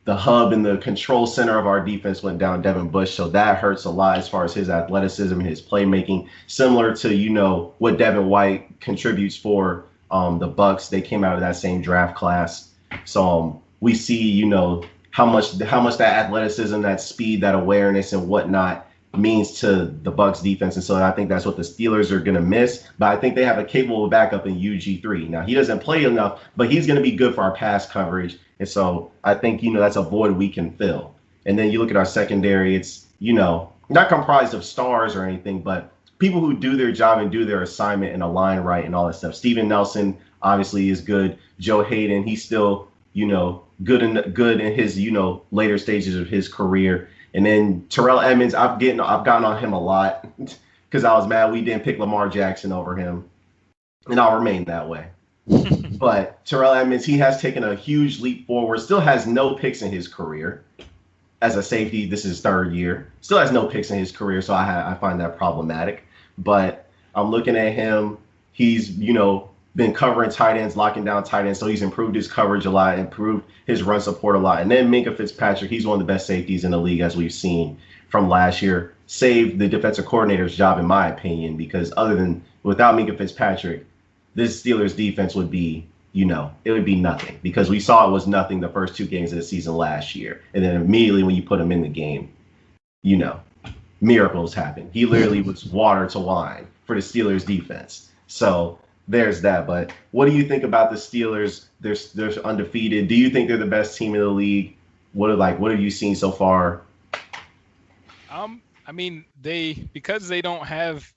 the hub and the control center of our defense went down, Devin Bush, so that hurts a lot as far as his athleticism and his playmaking. Similar to, what Devin White contributes for the Bucs. They came out of that same draft class. So we see, how much that athleticism, that speed, that awareness and whatnot means to the Bucs defense. And so I think that's what the Steelers are going to miss. But I think they have a capable backup in UG3. Now, he doesn't play enough, but he's going to be good for our pass coverage. And so I think, that's a void we can fill. And then you look at our secondary, it's, not comprised of stars or anything, but people who do their job and do their assignment and align right and all that stuff. Steven Nelson obviously is good. Joe Hayden, he's still, good in his, later stages of his career. And then Terrell Edmonds, I've gotten on him a lot because I was mad we didn't pick Lamar Jackson over him. And I'll remain that way. But Terrell Edmonds, he has taken a huge leap forward, still has no picks in his career. As a safety, this is his 3rd year. Still has no picks in his career, so I find that problematic. But I'm looking at him. He's, been covering tight ends, locking down tight ends, so he's improved his coverage a lot, improved his run support a lot. And then Minkah Fitzpatrick, he's one of the best safeties in the league, as we've seen from last year. Saved the defensive coordinator's job, in my opinion, because without Minkah Fitzpatrick, this Steelers defense would be, it would be nothing, because we saw it was nothing the first 2 games of the season last year. And then immediately when you put him in the game, miracles happen. He literally was water to wine for the Steelers defense. So there's that. But what do you think about the Steelers? They're undefeated. Do you think they're the best team in the league? What have you seen so far? Because they don't have,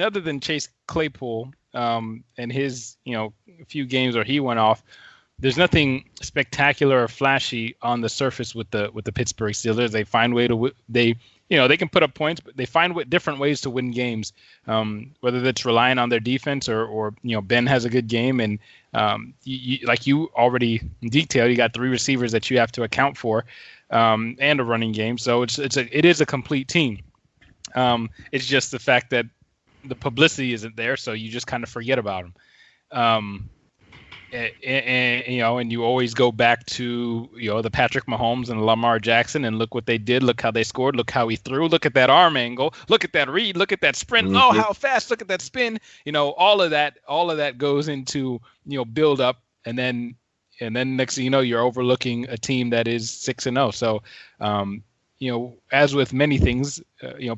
other than Chase Claypool, and his, few games where he went off, there's nothing spectacular or flashy on the surface with the Pittsburgh Steelers. They find they can put up points, but they find different ways to win games. Whether that's relying on their defense or Ben has a good game, and like you already detailed, you got 3 receivers that you have to account for, and a running game. So it is a complete team. It's just the fact that the publicity isn't there, so you just kind of forget about them. And you always go back to the Patrick Mahomes and Lamar Jackson, and look what they did, look how they scored, look how he threw, look at that arm angle, look at that read, look at that sprint, oh how fast, look at that spin, all of that goes into build up, and then next thing you know, you're overlooking a team that is 6-0. So as with many things,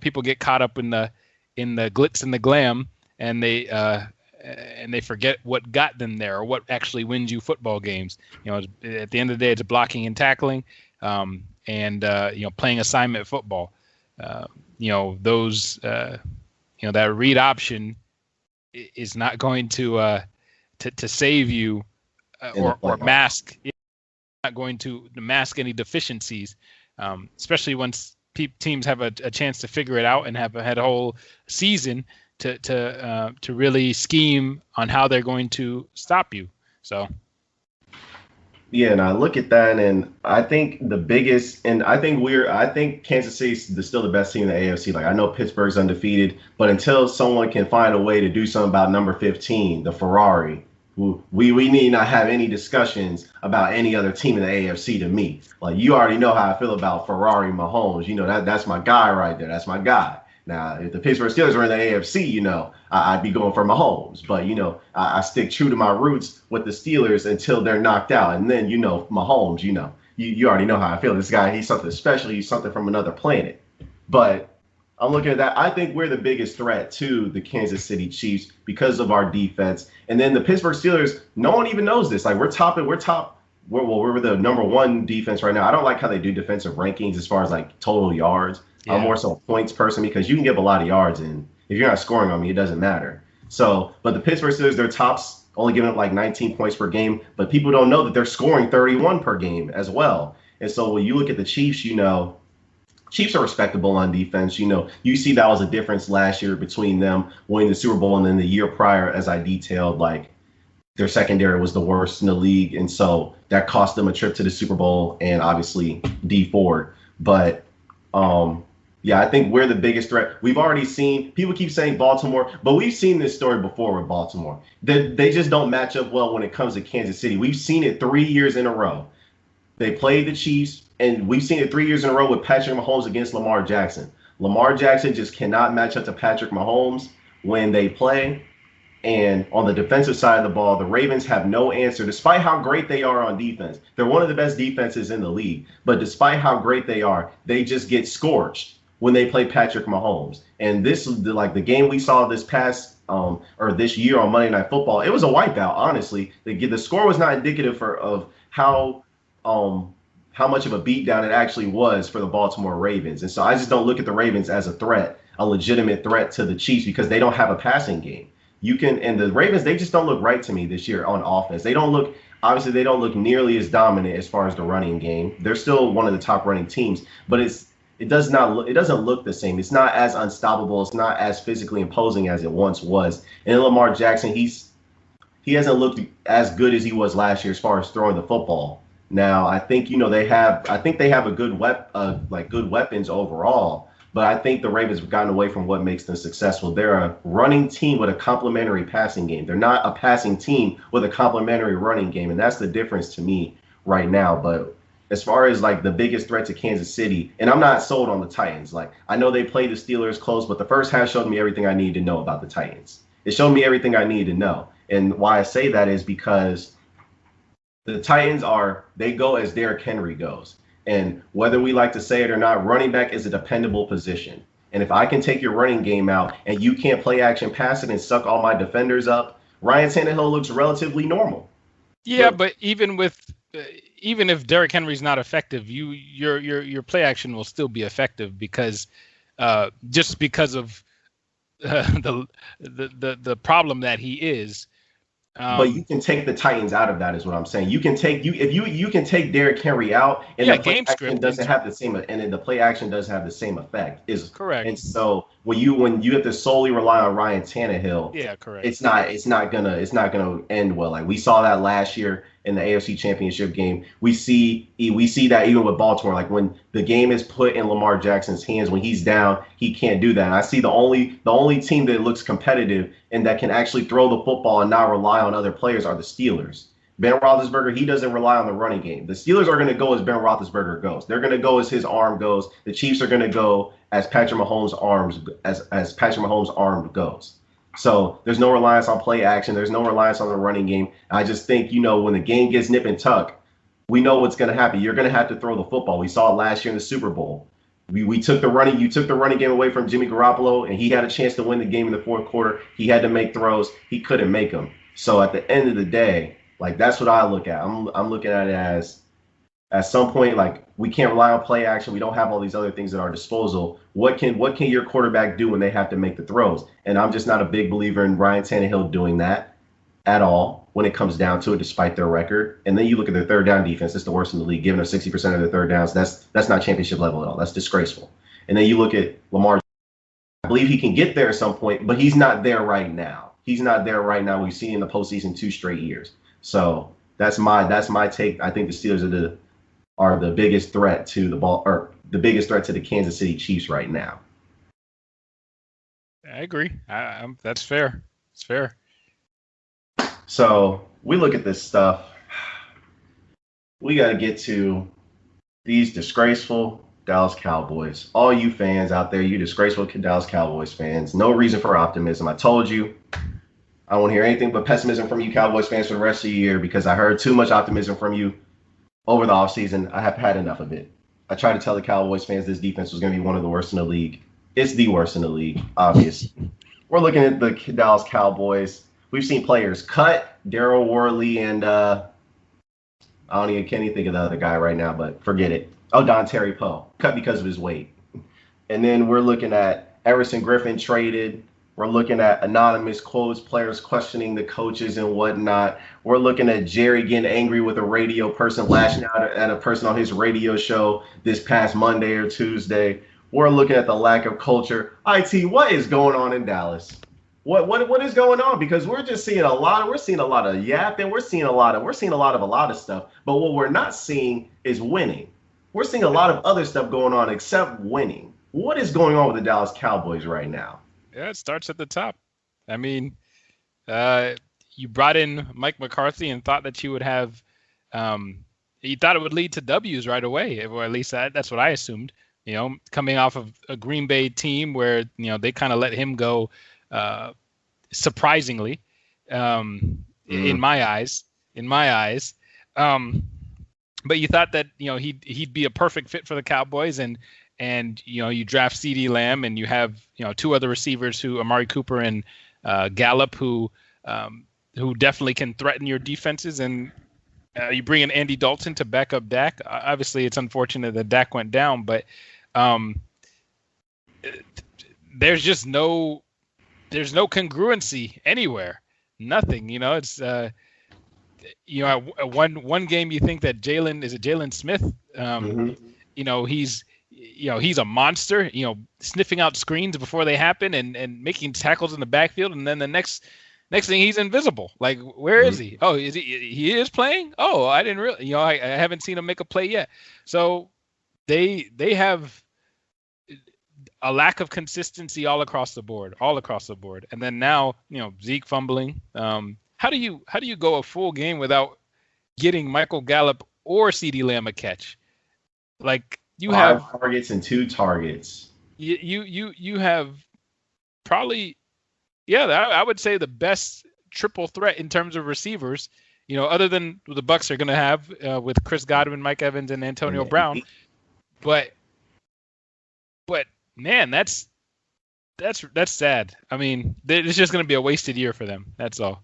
people get caught up in the glitz and the glam, and they and they forget what got them there or what actually wins you football games. At the end of the day, it's blocking and tackling, and playing assignment football. That read option is not going to save you or mask. Not going to mask any deficiencies, especially once teams have a chance to figure it out and have had a whole season to really scheme on how they're going to stop you. So. Yeah, and I look at that, and I think I think Kansas City is still the best team in the AFC. Like, I know Pittsburgh's undefeated, but until someone can find a way to do something about number 15, the Ferrari, we need not have any discussions about any other team in the AFC to me. Like, you already know how I feel about Ferrari Mahomes. That's my guy right there. That's my guy. Now, if the Pittsburgh Steelers were in the AFC, I'd be going for Mahomes. But, I stick true to my roots with the Steelers until they're knocked out. And then, Mahomes, you already know how I feel. This guy, he's something special. He's something from another planet. But I'm looking at that. I think we're the biggest threat to the Kansas City Chiefs because of our defense. And then the Pittsburgh Steelers, no one even knows this. Like, we're the number one defense right now. I don't like how they do defensive rankings as far as like total yards. Yeah. I'm more so a points person because you can give a lot of yards, and if you're not scoring on me, it doesn't matter. So, but the Pittsburgh Steelers, their tops only giving up like 19 points per game, but people don't know that they're scoring 31 per game as well. And so when you look at the Chiefs, Chiefs are respectable on defense. You see that was a difference last year between them winning the Super Bowl and then the year prior, as I detailed, like their secondary was the worst in the league. And so that cost them a trip to the Super Bowl and obviously Dee Ford. But, yeah, I think we're the biggest threat. We've already seen, people keep saying Baltimore, but we've seen this story before with Baltimore. They just don't match up well when it comes to Kansas City. We've seen it 3 years in a row. They played the Chiefs, and we've seen it 3 years in a row with Patrick Mahomes against Lamar Jackson. Lamar Jackson just cannot match up to Patrick Mahomes when they play. And on the defensive side of the ball, the Ravens have no answer, despite how great they are on defense. They're one of the best defenses in the league. But despite how great they are, they just get scorched when they play Patrick Mahomes. And this is the game we saw this past or this year on Monday Night Football. It was a wipeout, honestly. The score was not indicative of how much of a beatdown it actually was for the Baltimore Ravens. And so I just don't look at the Ravens as a threat, a legitimate threat to the Chiefs, because they don't have a passing game. And the Ravens, they just don't look right to me this year on offense. They don't look nearly as dominant as far as the running game. They're still one of the top running teams, but it doesn't look the same. It's not as unstoppable. It's not as physically imposing as it once was. And Lamar Jackson, he hasn't looked as good as he was last year as far as throwing the football. Now, I think they have a good good weapons overall, but I think the Ravens have gotten away from what makes them successful. They're a running team with a complementary passing game. They're not a passing team with a complementary running game, and that's the difference to me right now. But as far as like the biggest threat to Kansas City, and I'm not sold on the Titans. Like, I know they played the Steelers close, but the first half showed me everything I needed to know about the Titans. It showed me everything I needed to know. And why I say that is because the Titans they go as Derrick Henry goes. And whether we like to say it or not, running back is a dependable position. And if I can take your running game out and you can't play action pass it and suck all my defenders up, Ryan Tannehill looks relatively normal. Yeah, but even if Derrick Henry's not effective, your play action will still be effective because just because of the problem that he is. But you can take the Titans out of that, is what I'm saying. You can take you can take Derrick Henry out, and the play action doesn't have the same, and then the play action does have the same effect. Is correct. And so when you have to solely rely on Ryan Tannehill, yeah, correct. It's not gonna end well. Like we saw that last year in the AFC Championship game. We see that even with Baltimore. Like when the game is put in Lamar Jackson's hands, when he's down, he can't do that. And I see the only team that looks competitive and that can actually throw the football and not rely on other players are the Steelers. Ben Roethlisberger, he doesn't rely on the running game. The Steelers are going to go as Ben Roethlisberger goes. They're going to go as his arm goes. The Chiefs are going to go as Patrick Mahomes' arm goes. So there's no reliance on play action. There's no reliance on the running game. I just think, when the game gets nip and tuck, we know what's going to happen. You're going to have to throw the football. We saw it last year in the Super Bowl. We took the running. You took the running game away from Jimmy Garoppolo, and he had a chance to win the game in the fourth quarter. He had to make throws. He couldn't make them. So at the end of the day, like that's what I look at. I'm looking at it as at some point, like we can't rely on play action. We don't have all these other things at our disposal. What can your quarterback do when they have to make the throws? And I'm just not a big believer in Ryan Tannehill doing that at all when it comes down to it, despite their record. And then you look at their third down defense; it's the worst in the league, giving up 60% of their third downs. That's not championship level at all. That's disgraceful. And then you look at Lamar. I believe he can get there at some point, but he's not there right now. He's not there right now. We've seen in the postseason 2 straight years. So that's my take. I think the Steelers are the biggest threat to the biggest threat to the Kansas City Chiefs right now. I agree. That's fair. It's fair. So we look at this stuff. We got to get to these disgraceful Dallas Cowboys. All you fans out there, you disgraceful Dallas Cowboys fans, no reason for optimism. I told you, I won't hear anything but pessimism from you Cowboys fans for the rest of the year because I heard too much optimism from you over the offseason. I have had enough of it. I tried to tell the Cowboys fans this defense was going to be one of the worst in the league. It's the worst in the league, obviously. We're looking at the Dallas Cowboys. We've seen players cut, Daryl Worley, and can't even think of the other guy right now, but forget it. Oh, Don Terry Poe, cut because of his weight. And then we're looking at Everson Griffin traded. We're looking at anonymous quotes, players questioning the coaches and whatnot. We're looking at Jerry getting angry with a radio person, lashing out at a person on his radio show this past Monday or Tuesday. We're looking at the lack of culture. IT, what is going on in Dallas? What is going on? Because we're just seeing a lot of yapping. We're seeing a lot of stuff. But what we're not seeing is winning. We're seeing a lot of other stuff going on except winning. What is going on with the Dallas Cowboys right now? Yeah, it starts at the top. I mean, you brought in Mike McCarthy and thought that you would have, you thought it would lead to W's right away, or at least that's what I assumed. You know, coming off of a Green Bay team where they kind of let him go, surprisingly, in my eyes. But you thought that he'd be a perfect fit for the Cowboys, and you draft CeeDee Lamb, and you have 2 other receivers who Amari Cooper and Gallup who definitely can threaten your defenses, and you bring in Andy Dalton to back up Dak. Obviously, it's unfortunate that Dak went down, but there's just no congruency anywhere. Nothing. It's one game you think that Jalen Smith. He's a monster. Sniffing out screens before they happen and making tackles in the backfield, and then the next thing he's invisible. Like, where is he? Oh, he is playing? Oh, I didn't really. I haven't seen him make a play yet. So they have a lack of consistency all across the board. And then now, Zeke fumbling. How do you go a full game without getting Michael Gallup or CeeDee Lamb a catch? Like, you have 5 targets and 2 targets. You have probably, I would say the best triple threat in terms of receivers, other than the Bucs are going to have with Chris Godwin, Mike Evans, and Antonio Brown. But man, that's sad. I mean, it's just going to be a wasted year for them. That's all.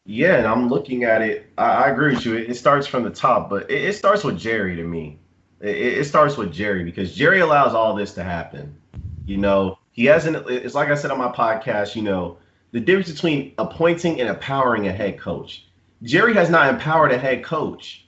Yeah, and I'm looking at it. I agree with you. It starts from the top, but it starts with Jerry to me. It starts with Jerry because Jerry allows all this to happen. He hasn't. It's like I said on my podcast. The difference between appointing and empowering a head coach. Jerry has not empowered a head coach.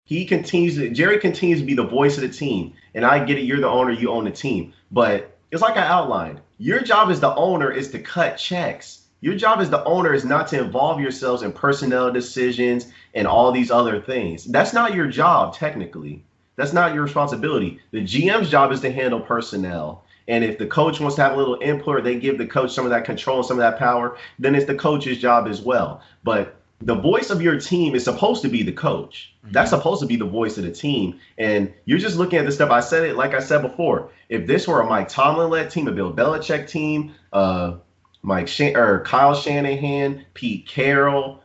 Jerry continues to be the voice of the team. And I get it. You're the owner. You own the team. But it's like I outlined. Your job as the owner is to cut checks. Your job as the owner is not to involve yourselves in personnel decisions and all these other things. That's not your job, technically. That's not your responsibility. The GM's job is to handle personnel. And if the coach wants to have a little input or they give the coach some of that control and some of that power, then it's the coach's job as well. But the voice of your team is supposed to be the coach. That's supposed to be the voice of the team. And you're just looking at this stuff. I said it, like I said before, if this were a Mike Tomlin-led team, a Bill Belichick team, Kyle Shanahan, Pete Carroll,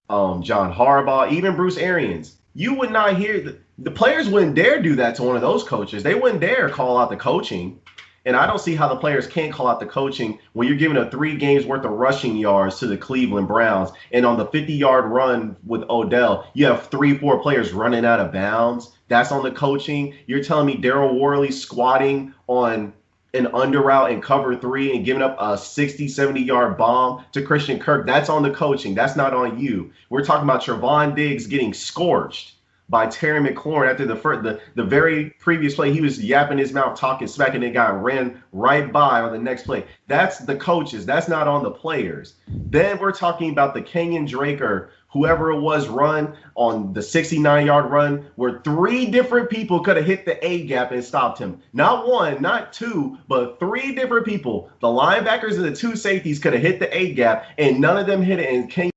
John Harbaugh, even Bruce Arians, you would not hear the players wouldn't dare do that to one of those coaches. They wouldn't dare call out the coaching. And I don't see how the players can't call out the coaching when you're giving a 3 games worth of rushing yards to the Cleveland Browns. And on the 50-yard run with Odell, you have 3-4 players running out of bounds. That's on the coaching. You're telling me Daryl Worley squatting on an under route and cover 3 and giving up a 60, 70-yard bomb to Christian Kirk. That's on the coaching. That's not on you. We're talking about Trevon Diggs getting scorched by Terry McLaurin after the very previous play. He was yapping his mouth, talking smack, and it got ran right by on the next play. That's the coaches. That's not on the players. Then we're talking about the Kenyon Drake or whoever it was run on the 69-yard run where 3 different people could have hit the A gap and stopped him. Not 1, not 2, but 3 different people. The linebackers and the 2 safeties could have hit the A gap, and none of them hit it. And Kenyon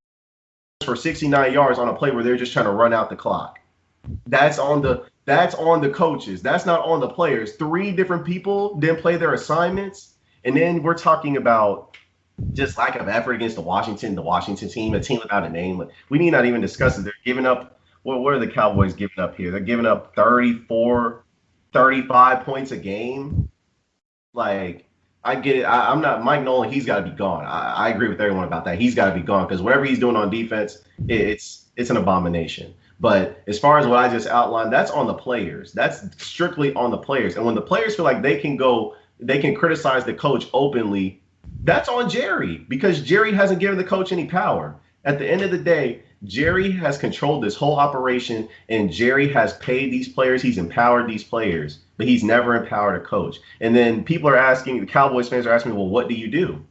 for 69 yards on a play where they're just trying to run out the clock. That's on the coaches. That's not on the players. 3 different people didn't play their assignments. And then we're talking about just lack of effort against the Washington team, a team without a name. We need not even discuss it. They're giving up, what are the Cowboys giving up here? They're giving up 34, 35 points a game. Like, I get it. I'm not Mike Nolan. He's got to be gone. I agree with everyone about that. He's got to be gone because whatever he's doing on defense, it's an abomination. But as far as what I just outlined, that's on the players. That's strictly on the players. And when the players feel like they can criticize the coach openly, that's on Jerry because Jerry hasn't given the coach any power. At the end of the day, Jerry has controlled this whole operation and Jerry has paid these players. He's empowered these players, but he's never empowered a coach. And then people are asking, the Cowboys fans are asking, well, what do you do?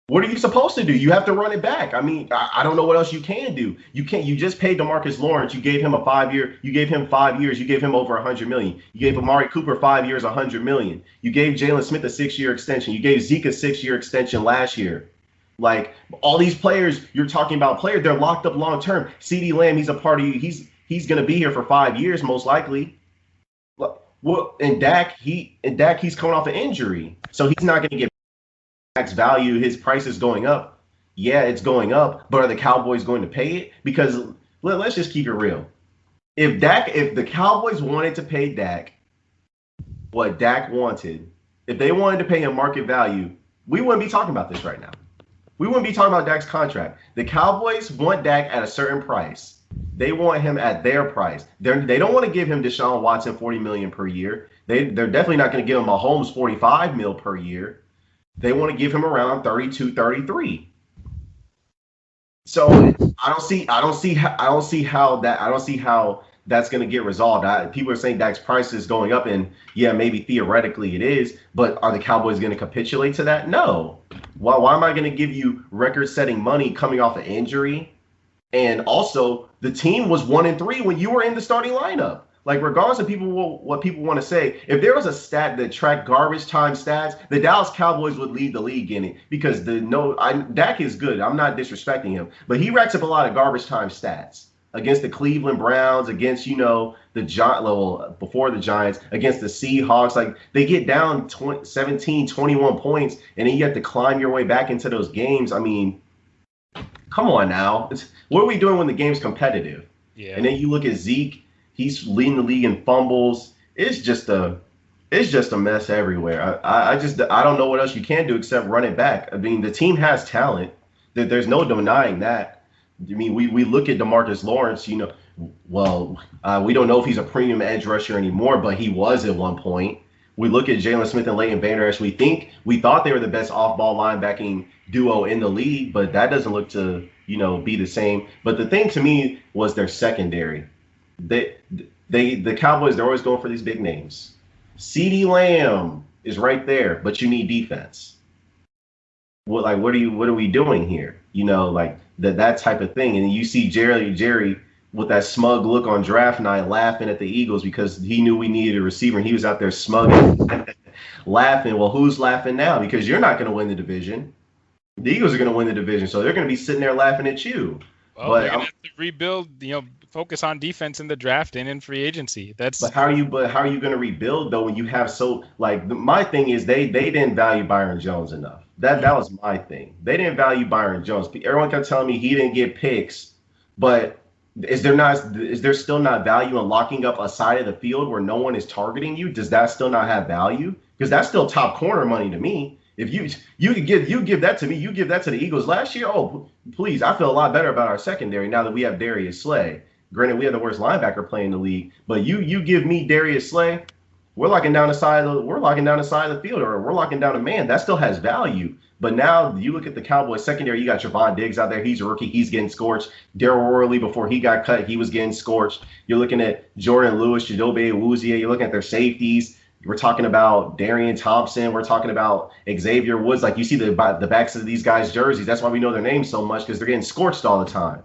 What are you supposed to do? You have to run it back. I mean, I don't know what else you can do. You just paid DeMarcus Lawrence. You gave him a 5-year. You gave him 5 years. You gave him over $100 million. You gave Amari Cooper 5 years, $100 million. You gave Jalen Smith a 6-year extension. You gave Zeke a 6-year extension last year. Like all these players, you're talking about players, they're locked up long term. CeeDee Lamb, he's a part of you. He's going to be here for 5 years most likely. Well, and Dak, he's coming off an injury, so he's not going to get Dak's value. His price is going up. Yeah, it's going up, but are the Cowboys going to pay it? Because let's just keep it real. If the Cowboys wanted to pay Dak what Dak wanted, if they wanted to pay him market value, we wouldn't be talking about this right now. We wouldn't be talking about Dak's contract. The Cowboys want Dak at a certain price. They want him at their price. They don't want to give him Deshaun Watson $40 million per year. They're definitely not going to give him Mahomes $45 million per year. They want to give him around 32, 33. So I don't see how that's going to get resolved. People are saying Dak's price is going up, and yeah, maybe theoretically it is, but are the Cowboys going to capitulate to that? No. Why am I going to give you record-setting money coming off an injury? And also, the team was 1-3 when you were in the starting lineup. Like, regardless of what people want to say, if there was a stat that tracked garbage time stats, the Dallas Cowboys would lead the league in it because Dak is good. I'm not disrespecting him, but he racks up a lot of garbage time stats against the Cleveland Browns, against before the Giants, against the Seahawks. Like, they get down 17, 21 points, and then you have to climb your way back into those games. I mean, come on now. What are we doing when the game's competitive? Yeah. And then you look at Zeke. He's leading the league in fumbles. It's just a mess everywhere. I don't know what else you can do except run it back. I mean, the team has talent. There's no denying that. I mean, we look at DeMarcus Lawrence. We don't know if he's a premium edge rusher anymore, but he was at one point. We look at Jalen Smith and Leighton Vander Esch. We thought they were the best off-ball linebacking duo in the league, but that doesn't look to be the same. But the thing to me was their secondary. The Cowboys, they're always going for these big names. CeeDee Lamb is right there, but you need defense. What are we doing here? That type of thing. And you see Jerry with that smug look on draft night laughing at the Eagles because he knew we needed a receiver and he was out there smug laughing. Well, who's laughing now? Because you're not going to win the division. The Eagles are going to win the division, so they're going to be sitting there laughing at you. Well, they're going to have to rebuild, focus on defense in the draft and in free agency. But how are you going to rebuild though when you have my thing is they didn't value Byron Jones enough. That was my thing. They didn't value Byron Jones. Everyone kept telling me he didn't get picks, but Is there still not value in locking up a side of the field where no one is targeting you? Does that still not have value? Because that's still top corner money to me. If you give that to me, you give that to the Eagles last year. Oh, please, I feel a lot better about our secondary now that we have Darius Slay. Granted, we have the worst linebacker playing in the league, but you give me Darius Slay, we're locking down the side of the field, or we're locking down a man. That still has value. But now you look at the Cowboys secondary, you got Javon Diggs out there. He's a rookie. He's getting scorched. Daryl Worley, before he got cut, he was getting scorched. You're looking at Jordan Lewis, Chidobe Awuzie. You're looking at their safeties. We're talking about Darian Thompson. We're talking about Xavier Woods. Like, you see the backs of these guys' jerseys. That's why we know their names so much, because they're getting scorched all the time.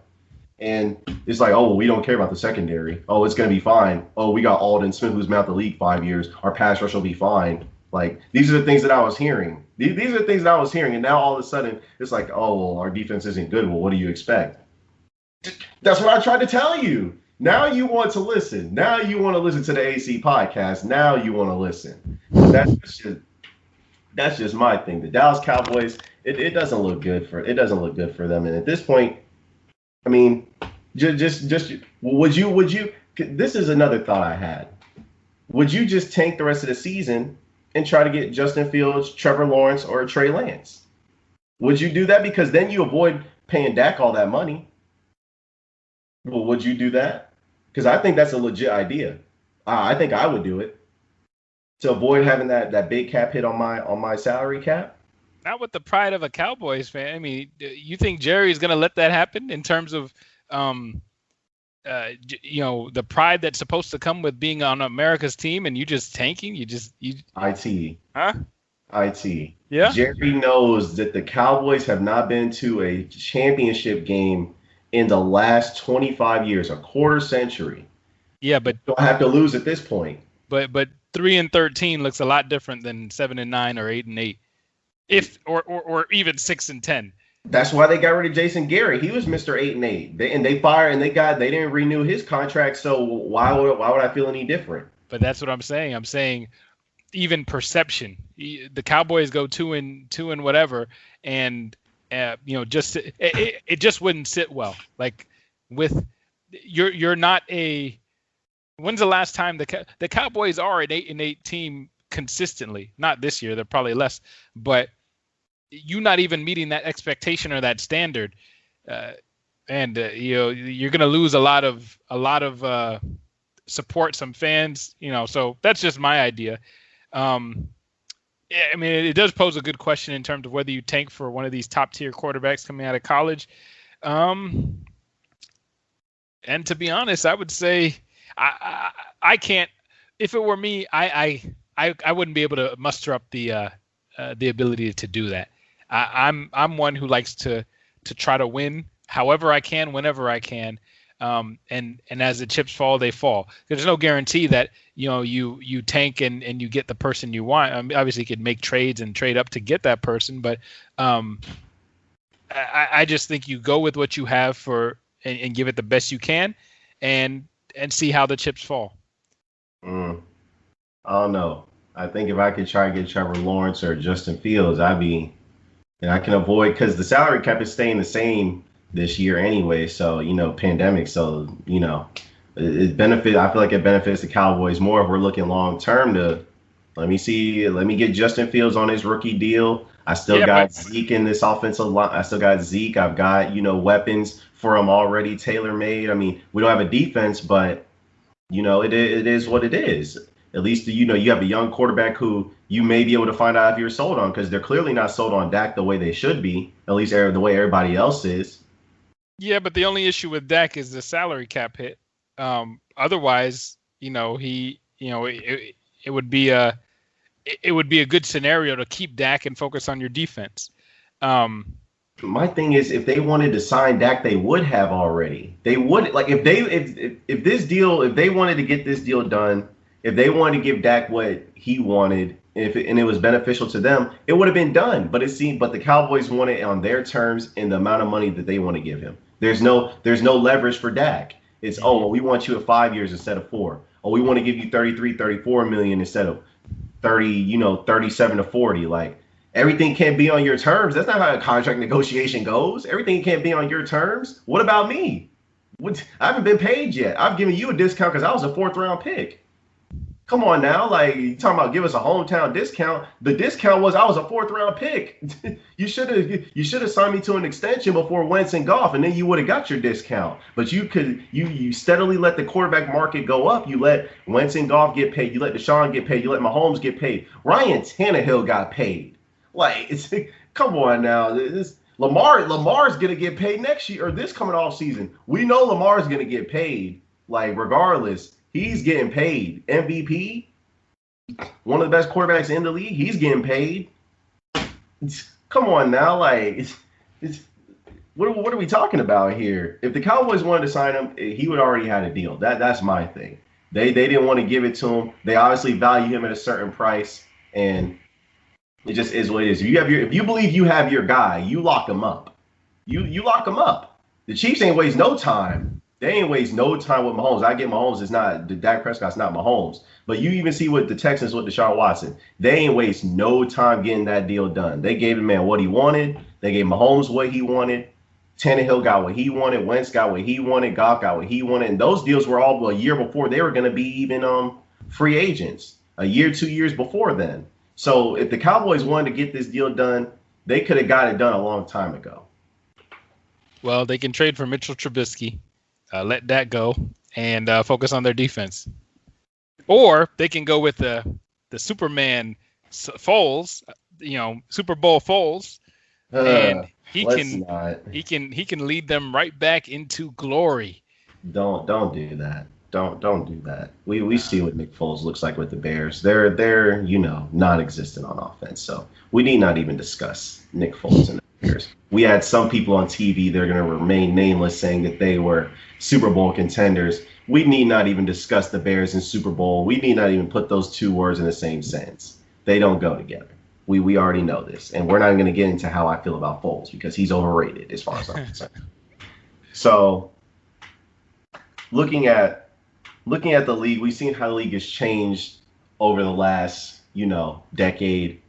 And it's like, oh, well, we don't care about the secondary. Oh, it's going to be fine. Oh, we got Aldon Smith, who's been out the league 5 years. Our pass rush will be fine. Like, these are the things that I was hearing. These are the things that I was hearing. And now all of a sudden, it's like, oh, well, our defense isn't good. Well, what do you expect? That's what I tried to tell you. Now you want to listen. Now you want to listen to the AC podcast. Now you want to listen. That's just my thing. The Dallas Cowboys, it doesn't look good for them. And at this point, I mean, just would you? This is another thought I had. Would you just tank the rest of the season and try to get Justin Fields, Trevor Lawrence, or Trey Lance? Would you do that? Because then you avoid paying Dak all that money. Well, would you do that? Because I think that's a legit idea. I think I would do it to avoid having that big cap hit on my salary cap. Not with the pride of a Cowboys fan. I mean, you think Jerry's going to let that happen in terms of, the pride that's supposed to come with being on America's team, and you just tanking? IT. Huh? IT. Yeah. Jerry knows that the Cowboys have not been to a championship game in the last 25 years, a quarter century. Yeah, but don't have to lose at this point. But 3-13 looks a lot different than 7-9 or 8-8. If or even 6-10. That's why they got rid of Jason Garrett. He was Mr. 8-8. They didn't renew his contract. So why would I feel any different? But that's what I'm saying. I'm saying even perception. The Cowboys go 2-2 whatever, and just it just wouldn't sit well. Like, with you're not a. When's the last time the Cowboys are an 8-8 team consistently? Not this year. They're probably less, but you not even meeting that expectation or that standard, and you're going to lose a lot of support, some fans. So that's just my idea. I mean, it does pose a good question in terms of whether you tank for one of these top tier quarterbacks coming out of college. And to be honest, I would say I can't. If it were me, I wouldn't be able to muster up the ability to do that. I'm one who likes to try to win however I can, whenever I can, and as the chips fall, they fall. There's no guarantee that you tank and you get the person you want. I mean, obviously, you could make trades and trade up to get that person, but I just think you go with what you have and give it the best you can, and see how the chips fall. I don't know. I think if I could try to get Trevor Lawrence or Justin Fields, and I can avoid, because the salary cap is staying the same this year anyway. So, pandemic. So, it benefit. I feel like it benefits the Cowboys more if we're looking long term to let me get Justin Fields on his rookie deal. I still got Zeke in this offensive line. I still got Zeke. I've got, weapons for him already tailor made. I mean, we don't have a defense, but it is what it is. At least, you have a young quarterback who you may be able to find out if you're sold on, because they're clearly not sold on Dak the way they should be, at least the way everybody else is. Yeah, but the only issue with Dak is the salary cap hit. Otherwise, it would be a good scenario to keep Dak and focus on your defense. My thing is, if they wanted to sign Dak, they would have already. They would, like, if they wanted to get this deal done. If they wanted to give Dak what he wanted, and it was beneficial to them, it would have been done. But the Cowboys want it on their terms and the amount of money that they want to give him. There's no leverage for Dak. It's, we want you at 5 years instead of 4. Oh, we want to give you 33, 34 million instead of 30, 37 to 40. Like, everything can't be on your terms. That's not how a contract negotiation goes. Everything can't be on your terms. What about me? I haven't been paid yet. I've given you a discount because I was a 4th-round pick. Come on now, like you talking about give us a hometown discount. The discount was I was a 4th-round pick. you should have signed me to an extension before Wentz and Goff, and then you would have got your discount. But you steadily let the quarterback market go up. You let Wentz and Goff get paid. You let Deshaun get paid. You let Mahomes get paid. Ryan Tannehill got paid. Like come on now. Lamar's gonna get paid next year or this coming off season. We know Lamar's gonna get paid. Like regardless. He's getting paid. MVP, one of the best quarterbacks in the league. He's getting paid. Come on now, like, what are we talking about here? If the Cowboys wanted to sign him, he would already had a deal. That's my thing. They didn't want to give it to him. They obviously value him at a certain price, and it just is what it is. If you believe you have your guy, you lock him up. You lock him up. The Chiefs ain't waste no time. They ain't waste no time with Mahomes. I get Mahomes is not Dak Prescott's not Mahomes, but you even see with the Texans with Deshaun Watson, they ain't waste no time getting that deal done. They gave the man what he wanted. They gave Mahomes what he wanted. Tannehill got what he wanted. Wentz got what he wanted. Goff got what he wanted. And those deals were all a year before they were going to be even free agents. A year, 2 years before then. So if the Cowboys wanted to get this deal done, they could have got it done a long time ago. Well, they can trade for Mitchell Trubisky. Let that go and focus on their defense. Or they can go with the Superman Foles, Super Bowl Foles, and he can lead them right back into glory. Don't do that. Don't do that. We see what Nick Foles looks like with the Bears. They're non-existent on offense. So we need not even discuss Nick Foles and the Bears. We had some people on TV, they're going to remain nameless, saying that they were Super Bowl contenders. We need not even discuss the Bears and Super Bowl. We need not even put those two words in the same sentence. They don't go together. We already know this. And we're not going to get into how I feel about Foles because he's overrated as far as I'm concerned. So looking at the league, we've seen how the league has changed over the last, decade.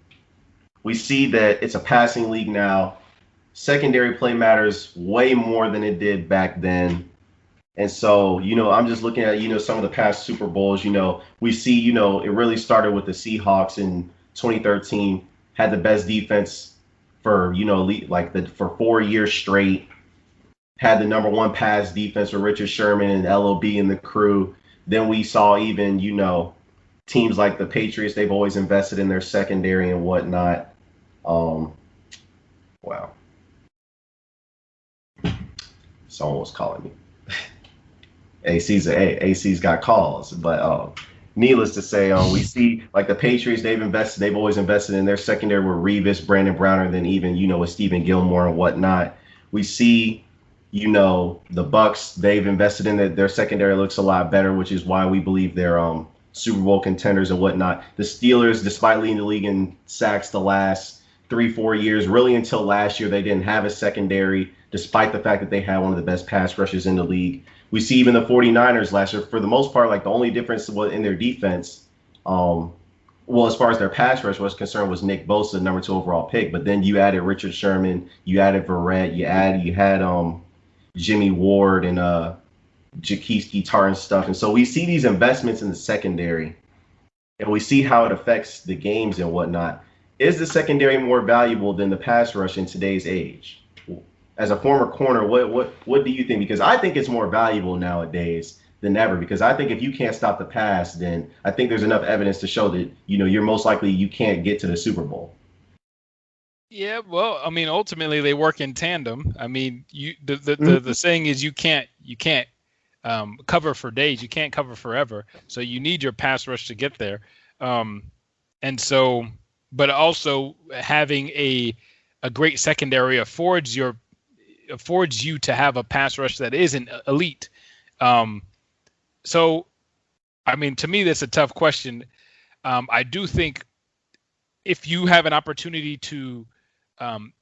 We see that it's a passing league now. Secondary play matters way more than it did back then. And so, I'm just looking at, some of the past Super Bowls, we see, it really started with the Seahawks in 2013, had the best defense for, for 4 years straight, had the number one pass defense with Richard Sherman and LOB and the crew. Then we saw even, teams like the Patriots, they've always invested in their secondary and whatnot. Wow. Someone was calling me. AC's got calls, but needless to say, we see like the Patriots, they've always invested in their secondary with Revis, Brandon Browner, than even, with Stephen Gilmore and whatnot. We see, the Bucs, they've invested in their secondary looks a lot better, which is why we believe they're Super Bowl contenders and whatnot. The Steelers, despite leading the league in sacks the last 3-4 years, really until last year, they didn't have a secondary, despite the fact that they had one of the best pass rushes in the league. We see even the 49ers last year, for the most part, like the only difference in their defense, as far as their pass rush was concerned, was Nick Bosa, number 2 overall pick. But then you added Richard Sherman, you added Verrett, you had Jimmy Ward and Jaquiski Tartt and stuff. And so we see these investments in the secondary, and we see how it affects the games and whatnot. Is the secondary more valuable than the pass rush in today's age? As a former corner, what do you think? Because I think it's more valuable nowadays than ever. Because I think if you can't stop the pass, then I think there's enough evidence to show that you're most likely you can't get to the Super Bowl. Yeah, well, I mean, ultimately they work in tandem. I mean, the saying is you can't cover for days, you can't cover forever. So you need your pass rush to get there. And so, but also having a great secondary affords you to have a pass rush that isn't elite. So, I mean, to me, that's a tough question. I do think if you have an opportunity to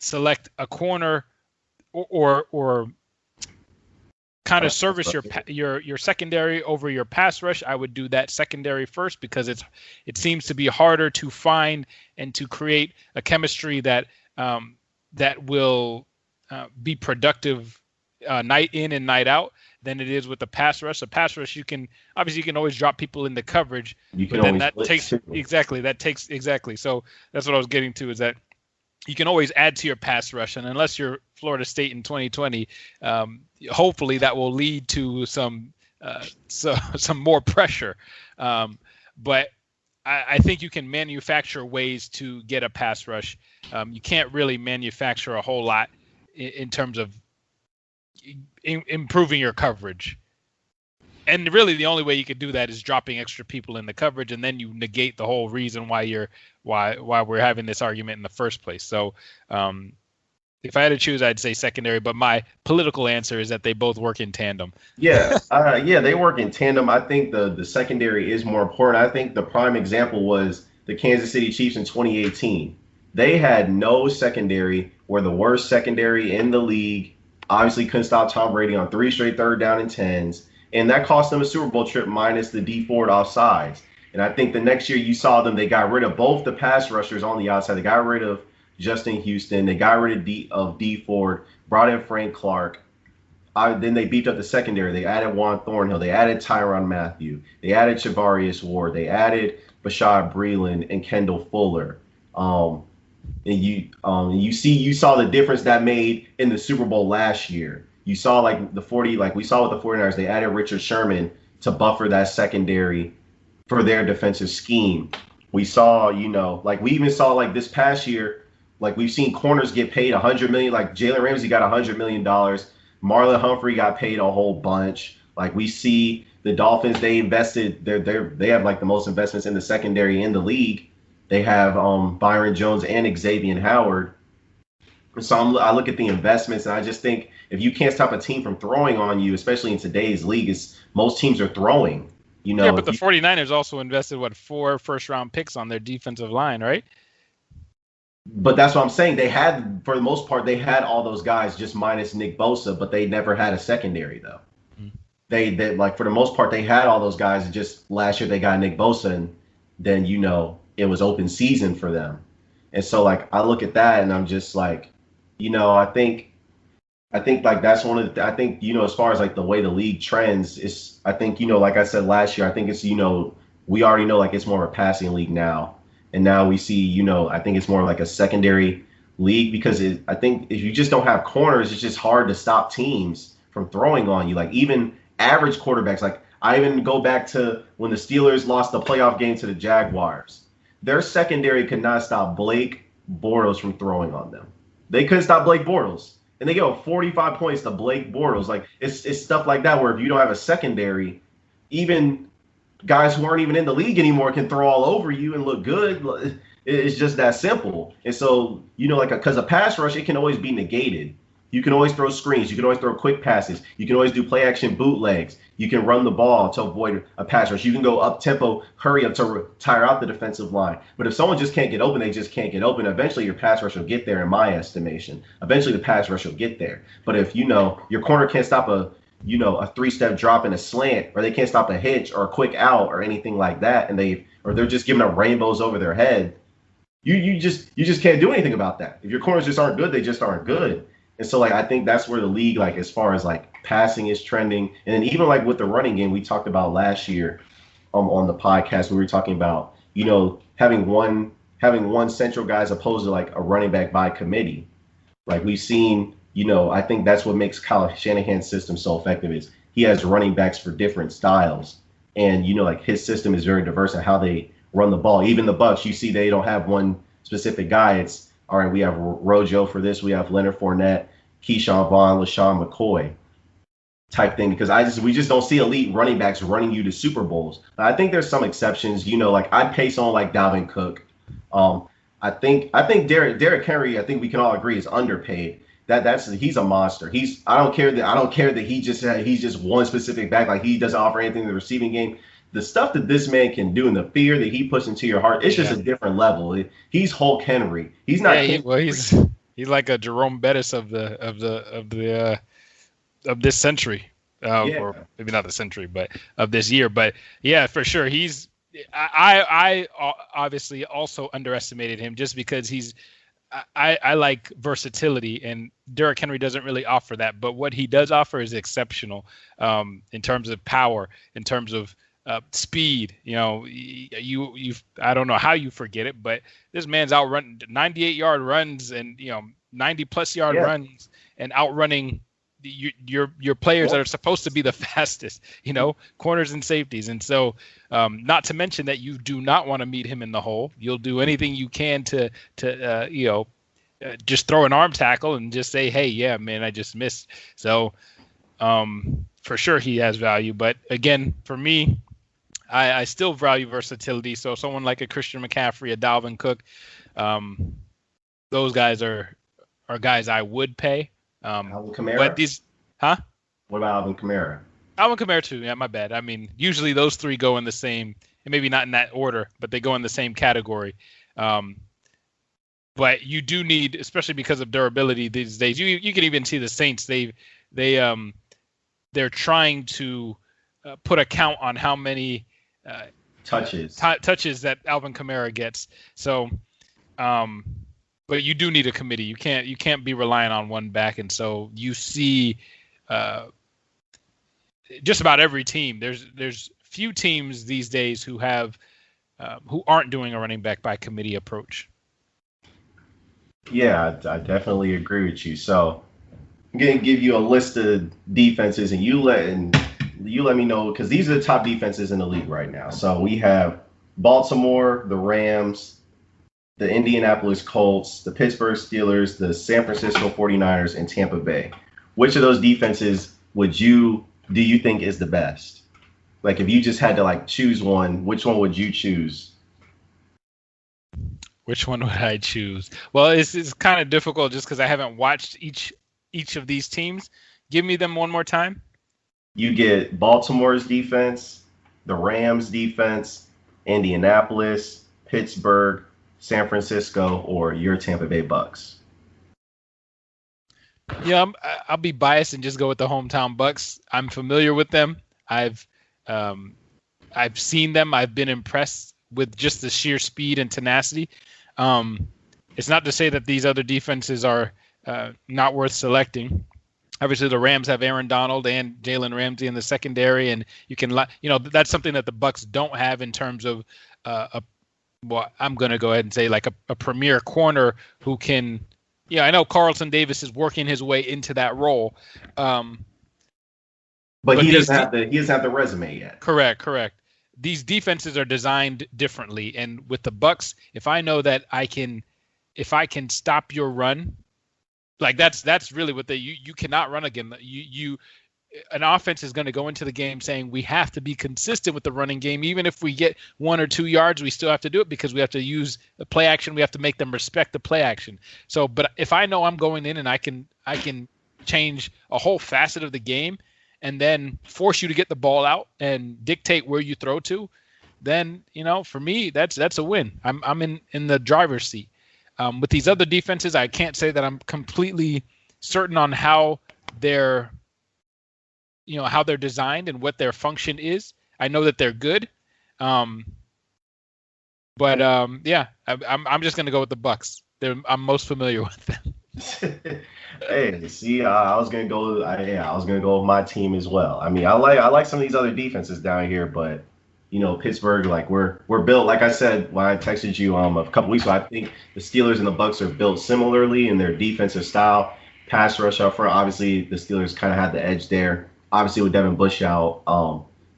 select a corner or kind of service your secondary over your pass rush, I would do that secondary first, because it seems to be harder to find and to create a chemistry that will be productive night in and night out than it is with the pass rush. The pass rush, you can always drop people in the coverage, You can but then always that blitz takes too. exactly. So that's what I was getting to, is that you can always add to your pass rush, and unless you're Florida State in 2020, hopefully that will lead to some more pressure. But I think you can manufacture ways to get a pass rush. You can't really manufacture a whole lot in terms of improving your coverage. And really, the only way you could do that is dropping extra people in the coverage, and then you negate the whole reason why we're having this argument in the first place. So, if I had to choose, I'd say secondary. But my political answer is that they both work in tandem. Yeah, they work in tandem. I think the secondary is more important. I think the prime example was the Kansas City Chiefs in 2018. They had no secondary, were the worst secondary in the league. Obviously, couldn't stop Tom Brady on 3 straight 3rd down and 10s. And that cost them a Super Bowl trip minus the D Ford offsides. And I think the next year you saw them, they got rid of both the pass rushers on the outside. They got rid of Justin Houston. They got rid of D Ford, brought in Frank Clark. Then they beefed up the secondary. They added Juan Thornhill. They added Tyrann Mathieu. They added Charvarius Ward. They added Bashad Breeland and Kendall Fuller. And you saw the difference that made in the Super Bowl last year. You saw we saw with the 49ers, they added Richard Sherman to buffer that secondary for their defensive scheme. We saw, we even saw this past year, we've seen corners get paid $100 million. Like Jalen Ramsey got $100 million. Marlon Humphrey got paid a whole bunch. We see the Dolphins, they invested, they have the most investments in the secondary in the league. They have Byron Jones and Xavier Howard. So I look at the investments, and I just think if you can't stop a team from throwing on you, especially in today's league, most teams are throwing. Yeah, but the 49ers also invested, 4 first-round picks on their defensive line, right? But that's what I'm saying. They had, for the most part, they had all those guys just minus Nick Bosa, but they never had a secondary, though. Mm-hmm. They for the most part, they had all those guys. Just last year they got Nick Bosa, and then, it was open season for them. And so, I look at that, and I'm just I think that's one of the, I think, as far as the way the league trends is, I think, like I said last year, I think it's, we already know it's more of a passing league now. And now we see, I think it's more like a secondary league because I think if you just don't have corners, it's just hard to stop teams from throwing on you. Even average quarterbacks, I even go back to when the Steelers lost the playoff game to the Jaguars. Their secondary could not stop Blake Bortles from throwing on them. They couldn't stop Blake Bortles. And they give 45 points to Blake Bortles. It's stuff like that where if you don't have a secondary, even guys who aren't even in the league anymore can throw all over you and look good. It's just that simple. And so, because a pass rush, it can always be negated. You can always throw screens. You can always throw quick passes. You can always do play action bootlegs. You can run the ball to avoid a pass rush. You can go up tempo, hurry up to tire out the defensive line. But if someone just can't get open, they just can't get open. Eventually, your pass rush will get there, in my estimation. Eventually, the pass rush will get there. But if your corner can't stop a 3-step drop and a slant, or they can't stop a hitch or a quick out or anything like that, and they're just giving up rainbows over their head, you just can't do anything about that. If your corners just aren't good, they just aren't good. And so, I think that's where the league, as far as, passing is trending. And then even, with the running game we talked about last year on the podcast, we were talking about, having one central guy as opposed to, a running back by committee. We've seen, I think that's what makes Kyle Shanahan's system so effective is he has running backs for different styles. And, his system is very diverse in how they run the ball. Even the Bucs, you see they don't have one specific guy. It's, all right, we have Rojo for this. We have Leonard Fournette, Keyshawn Vaughn, LaShawn McCoy type thing, because we just don't see elite running backs running you to Super Bowls. But I think there's some exceptions. I'd pay someone like Dalvin Cook. I think Derrick Henry, I think we can all agree, is underpaid. He's a monster. I don't care that he's just one specific back, he doesn't offer anything in the receiving game. The stuff that this man can do and the fear that he puts into your heart, it's just a different level. He's Hulk Henry. He's not. He's like a Jerome Bettis of this century, or maybe not the century, but of this year. But yeah, for sure, I obviously also underestimated him just because I like versatility, and Derrick Henry doesn't really offer that. But what he does offer is exceptional in terms of power, in terms of speed. You know, you I don't know how you forget it, but this man's outrun 98-yard runs and 90-plus-yard runs and outrunning your players that are supposed to be the fastest, corners and safeties. And so not to mention that you do not want to meet him in the hole. You'll do anything you can to just throw an arm tackle and just say, hey, yeah, man, I just missed. So for sure he has value. But again, for me, I still value versatility. So someone like a Christian McCaffrey, a Dalvin Cook, those guys are guys I would pay. Alvin Kamara? But these, huh? What about Alvin Kamara? Alvin Kamara too. Yeah, my bad. I mean, usually those three go in the same, and maybe not in that order, but they go in the same category. But you do need, especially because of durability these days. You can even see the Saints. They're trying to put a count on how many touches that Alvin Kamara gets. So. But you do need a committee. You can't be relying on one back, and so you see just about every team. There's few teams these days who aren't doing a running back by committee approach. Yeah, I definitely agree with you. So I'm gonna give you a list of defenses, and you let me know, because these are the top defenses in the league right now. So we have Baltimore, the Rams, the Indianapolis Colts, the Pittsburgh Steelers, the San Francisco 49ers, and Tampa Bay. Which of those defenses do you think is the best? Like, if you just had to choose one, which one would you choose? Which one would I choose? Well, it's kind of difficult just because I haven't watched each of these teams. Give me them one more time. You get Baltimore's defense, the Rams defense, Indianapolis, Pittsburgh, San Francisco, or your Tampa Bay Bucs. Yeah, I'll be biased and just go with the hometown Bucs. I'm familiar with them. I've seen them. I've been impressed with just the sheer speed and tenacity. It's not to say that these other defenses are not worth selecting. Obviously, the Rams have Aaron Donald and Jalen Ramsey in the secondary, and that's something that the Bucs don't have in terms of I'm going to go ahead and say a premier corner who can, I know Carlton Davis is working his way into that role. But he doesn't have the resume yet. Correct. These defenses are designed differently. And with the Bucs, if I know that if I can stop your run, that's really what you cannot run again. An offense is going to go into the game saying we have to be consistent with the running game. Even if we get 1 or 2 yards, we still have to do it because we have to use the play action. We have to make them respect the play action. So, but if I know I'm going in and I can change a whole facet of the game and then force you to get the ball out and dictate where you throw to, then, for me, that's a win. I'm in the driver's seat. With these other defenses, I can't say that I'm completely certain on how they're designed and what their function is. I know that they're good. I'm just going to go with the Bucs. I'm most familiar with them. Hey, see, I was going to go. I was going to go with my team as well. I mean, I like some of these other defenses down here, but Pittsburgh, we're built. Like I said when I texted you a couple weeks ago, I think the Steelers and the Bucs are built similarly in their defensive style. Pass rush up front. Obviously, the Steelers kind of had the edge there. Obviously, with Devin Bush out,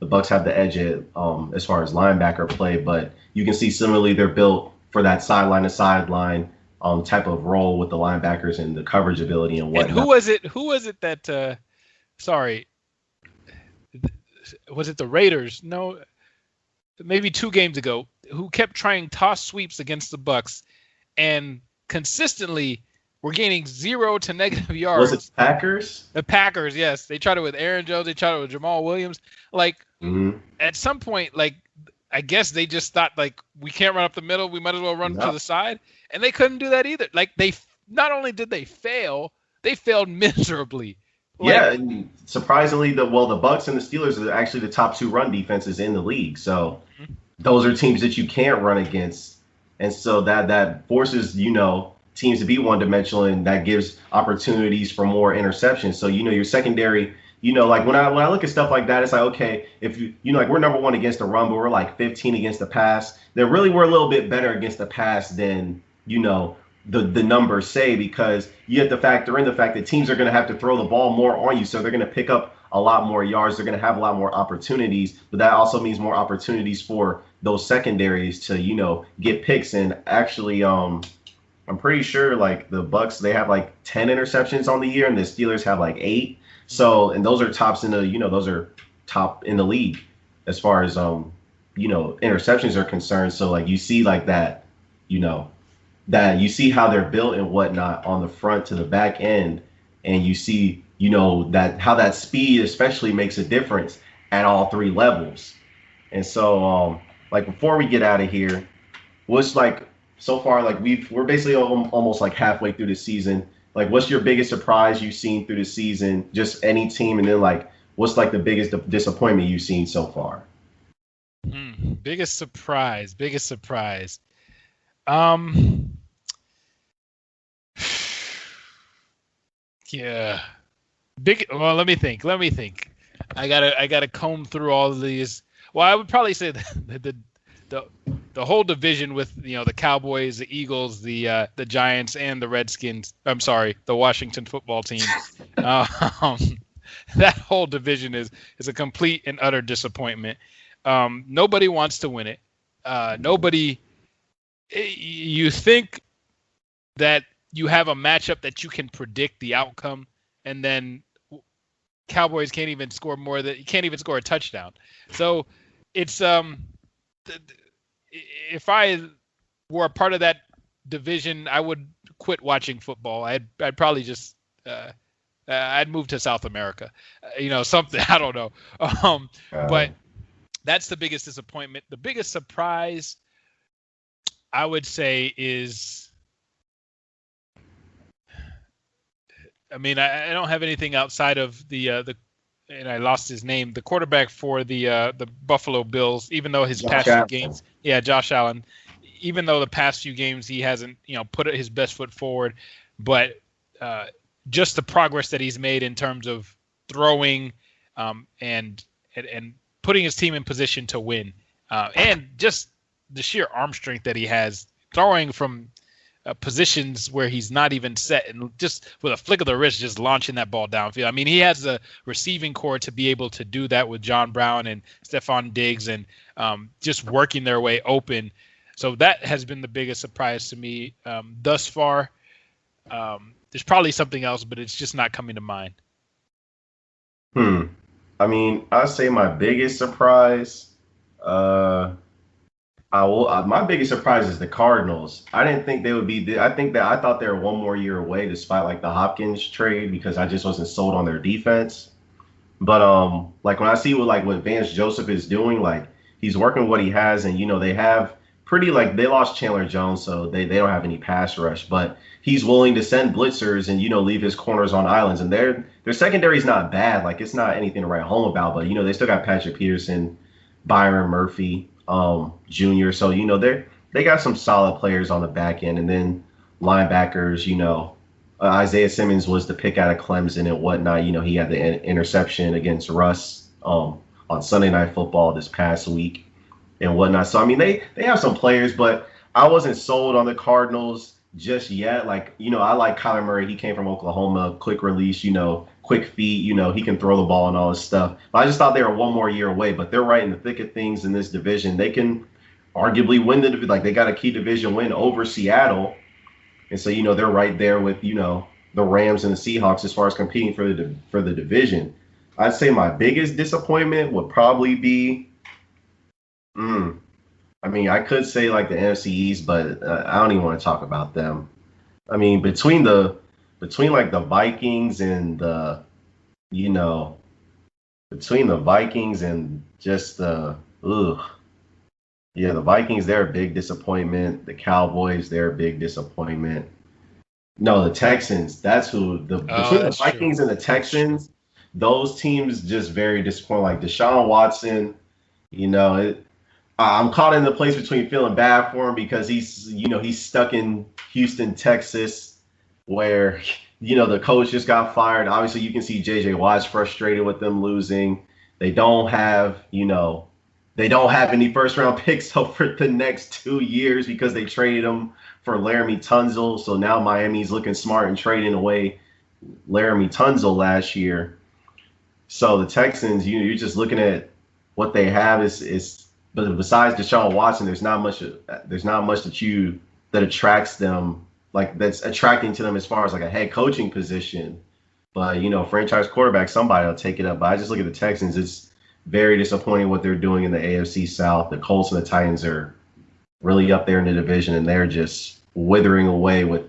the Bucs have the edge as far as linebacker play. But you can see similarly they're built for that sideline to sideline type of role with the linebackers and the coverage ability and whatnot. And who was it that? Sorry, was it the Raiders? No, maybe 2 games ago, who kept trying toss sweeps against the Bucs, and consistently were gaining 0 to negative yards. Was it Packers? The Packers, yes. They tried it with Aaron Jones. They tried it with Jamal Williams. At some point, I guess they just thought, we can't run up the middle. We might as well run to the side. And they couldn't do that either. They not only did they fail, they failed miserably. And surprisingly, the Bucs and the Steelers are actually the top 2 run defenses in the league. So those are teams that you can't run against. And so that forces, teams to be one dimensional, and that gives opportunities for more interceptions. So your secondary. Like when I look at stuff like that, it's like, okay, if like we're number one against the run, but we're like 15 against the pass, then really we're a little bit better against the pass than the numbers say, because you have to factor in the fact that teams are going to have to throw the ball more on you, so they're going to pick up a lot more yards, they're going to have a lot more opportunities, but that also means more opportunities for those secondaries to get picks. And actually, I'm pretty sure like the Bucs, they have like 10 interceptions on the year, and the Steelers have like 8. So, and those are tops in those are top in the league as far as interceptions are concerned. So like you see like that, that you see how they're built and whatnot on the front to the back end, and you see that how that speed especially makes a difference at all 3 levels. And so like before we get out of here, what's like so far, like we're basically almost like halfway through the season. Like, what's your biggest surprise you've seen through the season? Just any team, and then like, what's like the biggest disappointment you've seen so far? Biggest surprise. Yeah. Well, let me think. I gotta comb through all of these. Well, I would probably say that the whole division with the Cowboys, the Eagles, the Giants, and the Redskins. I'm sorry, the Washington football team. That whole division is a complete and utter disappointment. Nobody wants to win it. Nobody. You think that you have a matchup that you can predict the outcome, and then Cowboys can't even score a touchdown. So it's if I were a part of that division, I would quit watching football. I'd probably just I'd move to South America, something. I don't know. But that's the biggest disappointment. The biggest surprise, I would say, is, I mean, I don't have anything outside of the and I lost his name, the quarterback for the Buffalo Bills, even though his past few games, Josh Allen, even though the past few games he hasn't, put his best foot forward, but just the progress that he's made in terms of throwing and putting his team in position to win, and just the sheer arm strength that he has, throwing from positions where he's not even set, and just with a flick of the wrist, just launching that ball downfield. I mean, he has the receiving core to be able to do that with John Brown and Stephon Diggs, and just working their way open. So that has been the biggest surprise to me thus far. There's probably something else, but it's just not coming to mind. I mean, I'd say my biggest surprise, my biggest surprise is the Cardinals. I didn't think they would be. I thought they were one more year away, despite like the Hopkins trade, because I just wasn't sold on their defense. But like when I see what Vance Joseph is doing, like he's working what he has, and they have they lost Chandler Jones, so they don't have any pass rush, but he's willing to send blitzers and leave his corners on islands, and their secondary is not bad. Like it's not anything to write home about, but they still got Patrick Peterson, Byron Murphy, Jr. So they got some solid players on the back end, and then linebackers. Isaiah Simmons was the pick out of Clemson and whatnot. He had the interception against Russ on Sunday Night Football this past week and whatnot. So I mean they have some players, but I wasn't sold on the Cardinals just yet. Like I like Kyler Murray. He came from Oklahoma, quick release. Quick feet, he can throw the ball and all this stuff. But I just thought they were one more year away, but they're right in the thick of things in this division. They can arguably win the division. Like they got a key division win over Seattle. And so, they're right there with, the Rams and the Seahawks as far as competing for the division. I'd say my biggest disappointment would probably be, I mean, I could say like the NFC East, but I don't even want to talk about them. I mean, between like the Vikings and between the Vikings and just the Vikings, they're a big disappointment. The Cowboys, they're a big disappointment. No, the Texans, that's who between the Vikings and the Texans, those teams just very disappointing. Like Deshaun Watson, I'm caught in the place between feeling bad for him because he's stuck in Houston, Texas, where the coach just got fired. Obviously, you can see JJ Watt's frustrated with them losing. They don't have any first round picks over the next 2 years because they traded him for Laramie Tunzel. So now Miami's looking smart and trading away Laramie Tunzel last year. So the Texans, you're just looking at what they have but besides Deshaun Watson, there's not much that attracts them, like that's attracting to them as far as like a head coaching position. But franchise quarterback, somebody will take it up. But I just look at the Texans. It's very disappointing what they're doing in the AFC South. The Colts and the Titans are really up there in the division, and they're just withering away with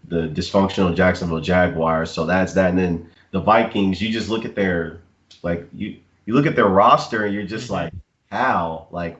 the dysfunctional Jacksonville Jaguars. So that's that. And then the Vikings, you just look at their you look at their roster, and you're just like, how? Like,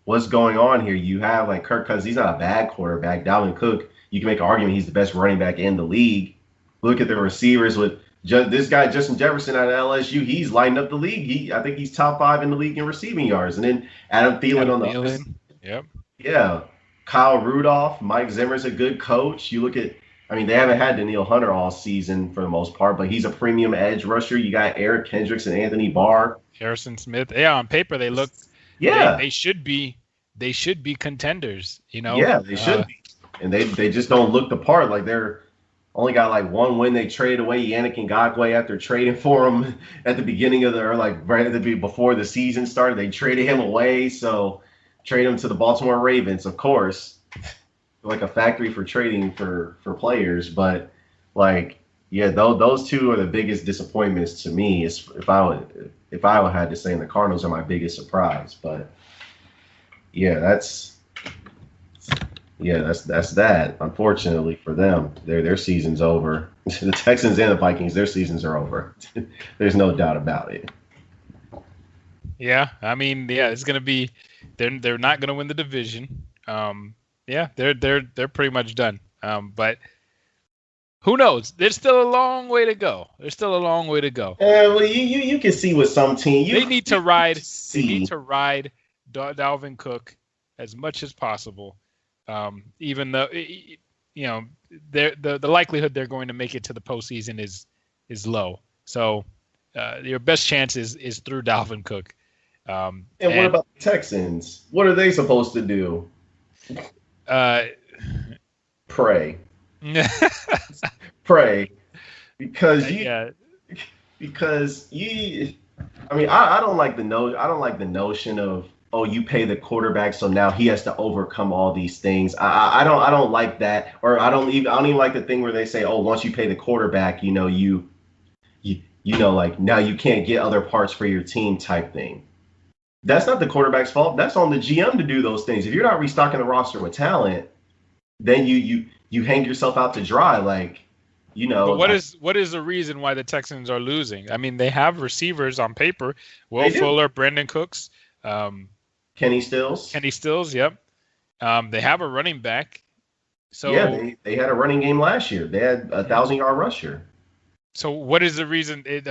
what's going on here? You have like Kirk Cousins. He's not a bad quarterback. Dalvin Cook, you can make an argument he's the best running back in the league. Look at the receivers with this guy Justin Jefferson out of LSU. He's lighting up the league. I think he's top 5 in the league in receiving yards. And then Adam Thielen on the other side. Yep. Yeah. Kyle Rudolph. Mike Zimmer's a good coach. You look at, they haven't had Daniil Hunter all season for the most part, but he's a premium edge rusher. You got Eric Kendricks and Anthony Barr. Harrison Smith. Yeah, on paper they look. Yeah. They should be contenders. Yeah, they should be. And they just don't look the part. Like they're only got like one win. They traded away Yannick Ngakoue after trading for him at the beginning of before the season started. They traded him away, so trade him to the Baltimore Ravens, of course, like a factory for trading for players. But those two are the biggest disappointments to me. If I would had to say, and the Cardinals are my biggest surprise. But that's that. Unfortunately for them, their season's over. The Texans and the Vikings, their seasons are over. There's no doubt about it. Yeah, it's gonna be. They're not gonna win the division. They're pretty much done. But who knows? There's still a long way to go. Well, you can see with some teams. They need to ride. They need to ride Dalvin Cook as much as possible. Even though the likelihood they're going to make it to the postseason is low. So your best chance is through Dalvin Cook. And what about the Texans? What are they supposed to do? Pray. Pray. Because I don't like the notion of, oh, you pay the quarterback, so now he has to overcome all these things. I don't like that, or I don't even like the thing where they say, oh, once you pay the quarterback, now you can't get other parts for your team type thing. That's not the quarterback's fault. That's on the GM to do those things. If you're not restocking the roster with talent, then you hang yourself out to dry. But what is the reason why the Texans are losing? They have receivers on paper: Will Fuller, Brandon Cooks, Kenny Stills. Yep. They have a running back. So yeah, they had a running game last year. They had a 1,000-yard rusher. So what is the reason? It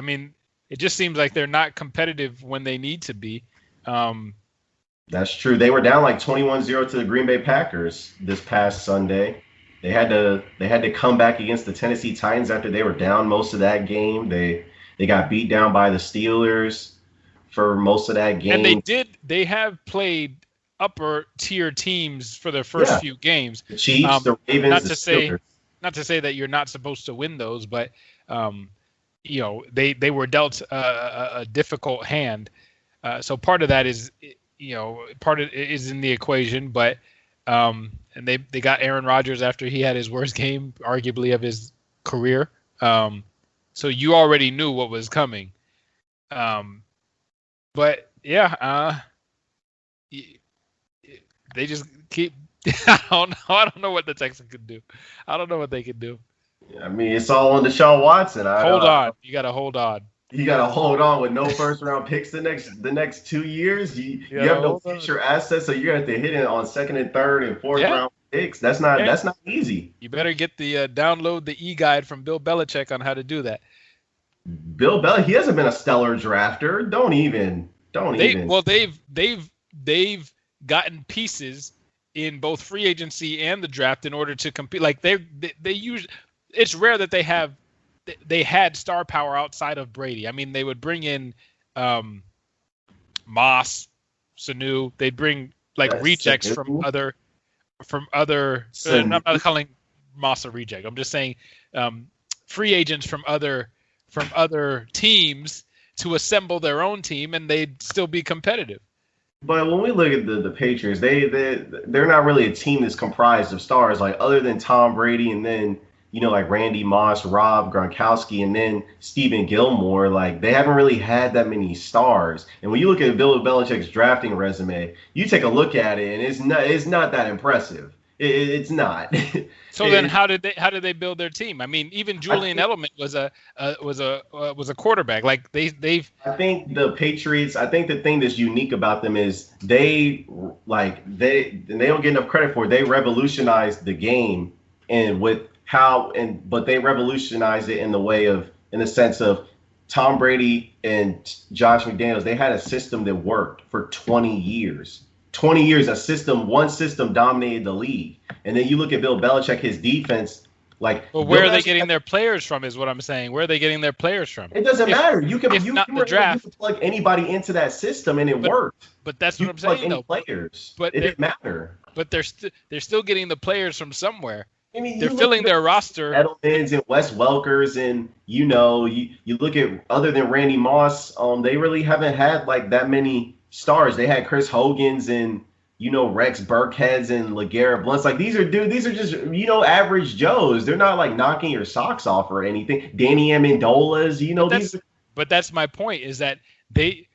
just seems like they're not competitive when they need to be. That's true. They were down like 21-0 to the Green Bay Packers this past Sunday. They had to come back against the Tennessee Titans after they were down most of that game. They got beat down by the Steelers for most of that game. And they have played upper tier teams for their first few games. The Chiefs, the Ravens, the Steelers. Not to say that you're not supposed to win those, but they were dealt a difficult hand. So part of that is, part of it is in the equation, but and they got Aaron Rodgers after he had his worst game, arguably, of his career. So you already knew what was coming. But yeah, they just keep. I don't know what the Texans could do. I don't know what they could do. It's all on Deshaun Watson. Hold on. You got to hold on. You got to hold on with no first round picks the next 2 years. You have no future assets, so you're going to have to hit it on second and third and fourth round picks. That's not easy. You better get the download the e-guide from Bill Belichick on how to do that. Bill Belichick, he hasn't been a stellar drafter. Don't even. Well, they've gotten pieces in both free agency and the draft in order to compete. Like they use. It's rare that they had star power outside of Brady. I mean, they would bring in Moss, Sanu. They'd bring like rejects from other. I'm not calling Moss a reject. I'm just saying free agents from other teams to assemble their own team, and they'd still be competitive. But when we look at the Patriots, they're not really a team that's comprised of stars, like other than Tom Brady and then, like Randy Moss, Rob Gronkowski, and then Stephen Gilmore. Like, they haven't really had that many stars. And when you look at Bill Belichick's drafting resume, you take a look at it, and it's not that impressive. It's not. So then, how did they build their team? I mean, even Julian Edelman was a quarterback. Like they've. I think the Patriots. I think the thing that's unique about them is they don't get enough credit for it. They revolutionized the game, but they revolutionized it in the sense of Tom Brady and Josh McDaniels. They had a system that worked for 20 years. 20 years, one system dominated the league. And then you look at Bill Belichick, his defense, like. But where are they getting their players from is what I'm saying. Where are they getting their players from? It doesn't matter. You can plug anybody into that system and it worked. But that's what I'm saying, though. Players. But it didn't matter. But they're still getting the players from somewhere. I mean, they're filling their roster. Edelmans and Wes Welkers, and you look at other than Randy Moss, they really haven't had like that many stars. They had Chris Hogan's and Rex Burkheads and LeGarrette Blunts. Like these are just average Joes. They're not like knocking your socks off or anything. Danny Amendolas, But that's my point, is that they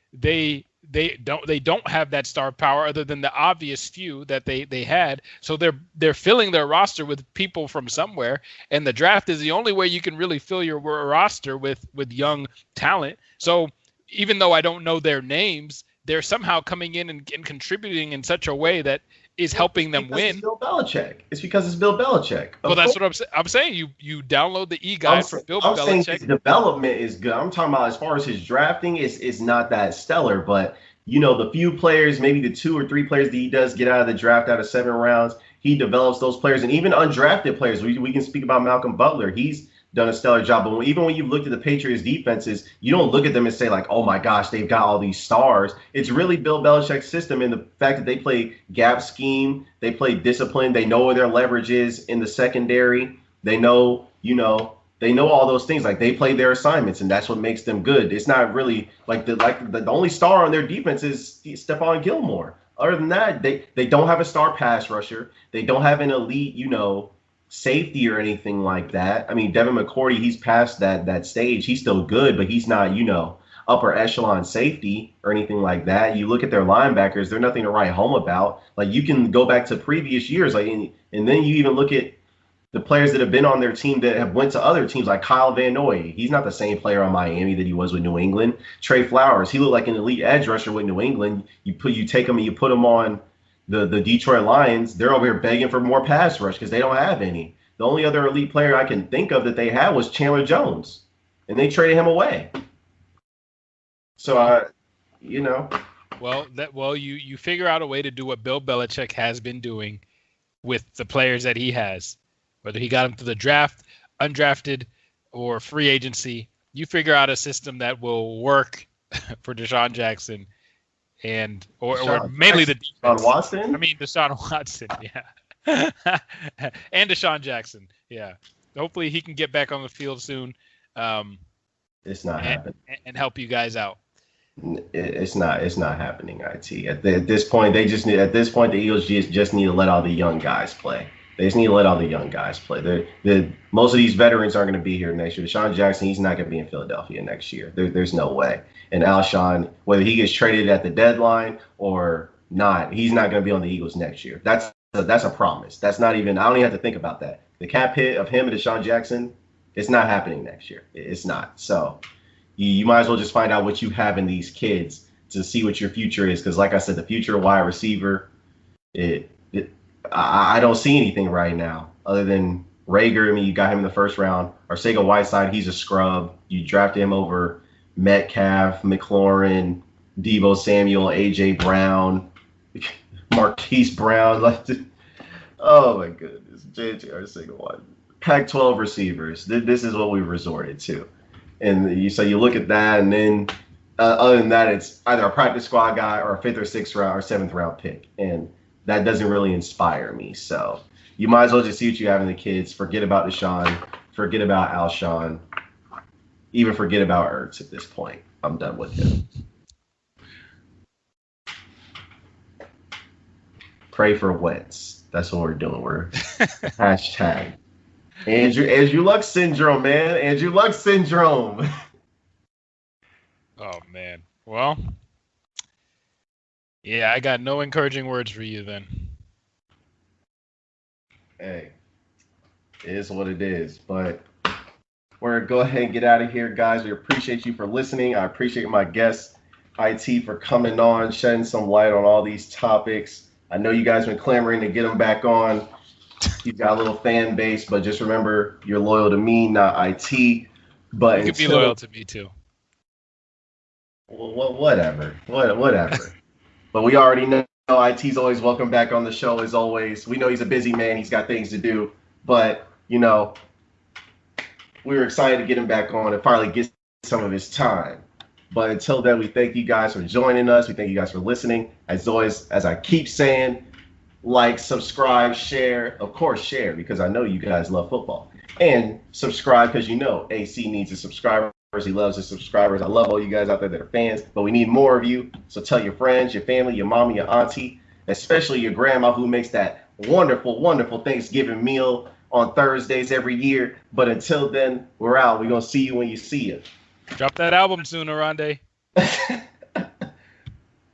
don't have that star power other than the obvious few that they had. So they're filling their roster with people from somewhere, and the draft is the only way you can really fill your roster with young talent. So even though I don't know their names, they're somehow coming in and contributing in such a way that is helping them win. It's Bill Belichick. It's because it's Bill Belichick. Well, that's what I'm saying. You download the e-guide for Bill Belichick. I'm saying his development is good. I'm talking about as far as his drafting is not that stellar, but the few players, maybe the 2 or 3 players that he does get out of the draft out of 7 rounds, he develops those players, and even undrafted players. We can speak about Malcolm Butler. He's done a stellar job. But even when you've looked at the Patriots defenses, you don't look at them and say like, oh my gosh, they've got all these stars. It's really Bill Belichick's system and the fact that they play gap scheme, they play discipline, they know where their leverage is in the secondary. They know, they know all those things. Like they play their assignments, and that's what makes them good. It's not really the only star on their defense is Stephon Gilmore. Other than that, they don't have a star pass rusher. They don't have an elite, safety or anything like that. I mean, Devin McCourty, he's past that stage. He's still good, but he's not, upper echelon safety or anything like that. You look at their linebackers, they're nothing to write home about. Like you can go back to previous years, and then you even look at the players that have been on their team that have went to other teams, like Kyle Van Noy. He's not the same player on Miami that he was with New England. Trey Flowers, he looked like an elite edge rusher with New England. You take him and you put him on the Detroit Lions. They're over here begging for more pass rush because they don't have any. The only other elite player I can think of that they had was Chandler Jones, and they traded him away. So, Well, you figure out a way to do what Bill Belichick has been doing with the players that he has, whether he got them through the draft, undrafted, or free agency. You figure out a system that will work for Deshaun Jackson. Or mainly the defense. Deshaun Watson? I mean, Deshaun Watson, yeah. And Deshaun Jackson, yeah. Hopefully he can get back on the field soon. It's not happening. And help you guys out. It's not happening, IT. At this point, the Eagles just need to let all the young guys play. They just need to let all the young guys play. Most of these veterans aren't going to be here next year. Deshaun Jackson, he's not going to be in Philadelphia next year. There's no way. And Alshon, whether he gets traded at the deadline or not, he's not going to be on the Eagles next year. That's a promise. That's not even – I don't even have to think about that. The cap hit of him and Deshaun Jackson, it's not happening next year. It's not. So you might as well just find out what you have in these kids to see what your future is, because like I said, the future wide receiver, I don't see anything right now other than Rager. I mean, you got him in the first round. Arcega-Whiteside, he's a scrub. You drafted him over Metcalf, McLaurin, Deebo Samuel, A.J. Brown. Marquise Brown. Like, oh my goodness, JJ single one. Pac-12 receivers. This is what we resorted to, and so you look at that, and then other than that, it's either a practice squad guy or a 5th or 6th round or 7th round pick, and that doesn't really inspire me. So you might as well just see what you have in the kids. Forget about Deshaun. Forget about Alshon. Even forget about Ertz at this point. I'm done with him. Pray for Wentz. That's what we're doing. We're hashtag Andrew Luck syndrome, man. Andrew Luck syndrome. Oh man. Well, yeah, I got no encouraging words for you then. Hey, it is what it is. But we're going to go ahead and get out of here, guys. We appreciate you for listening. I appreciate my guest, IT, for coming on, shedding some light on all these topics. I know you guys been clamoring to get him back on. He's got a little fan base, but just remember, you're loyal to me, not IT. But you could be loyal to me too. Well, whatever. But we already know IT's always welcome back on the show as always. We know he's a busy man. He's got things to do. But, we were excited to get him back on and finally get some of his time. But until then, we thank you guys for joining us. We thank you guys for listening. As always, as I keep saying, like, subscribe, share. Of course, share, because I know you guys love football. And subscribe because AC needs a subscriber. He loves his subscribers. I love all you guys out there that are fans, but we need more of you. So tell your friends, your family, your mommy, your auntie, especially your grandma who makes that wonderful, wonderful Thanksgiving meal on Thursdays every year. But until then, we're out. We're going to see you when you see us. Drop that album soon, Arande.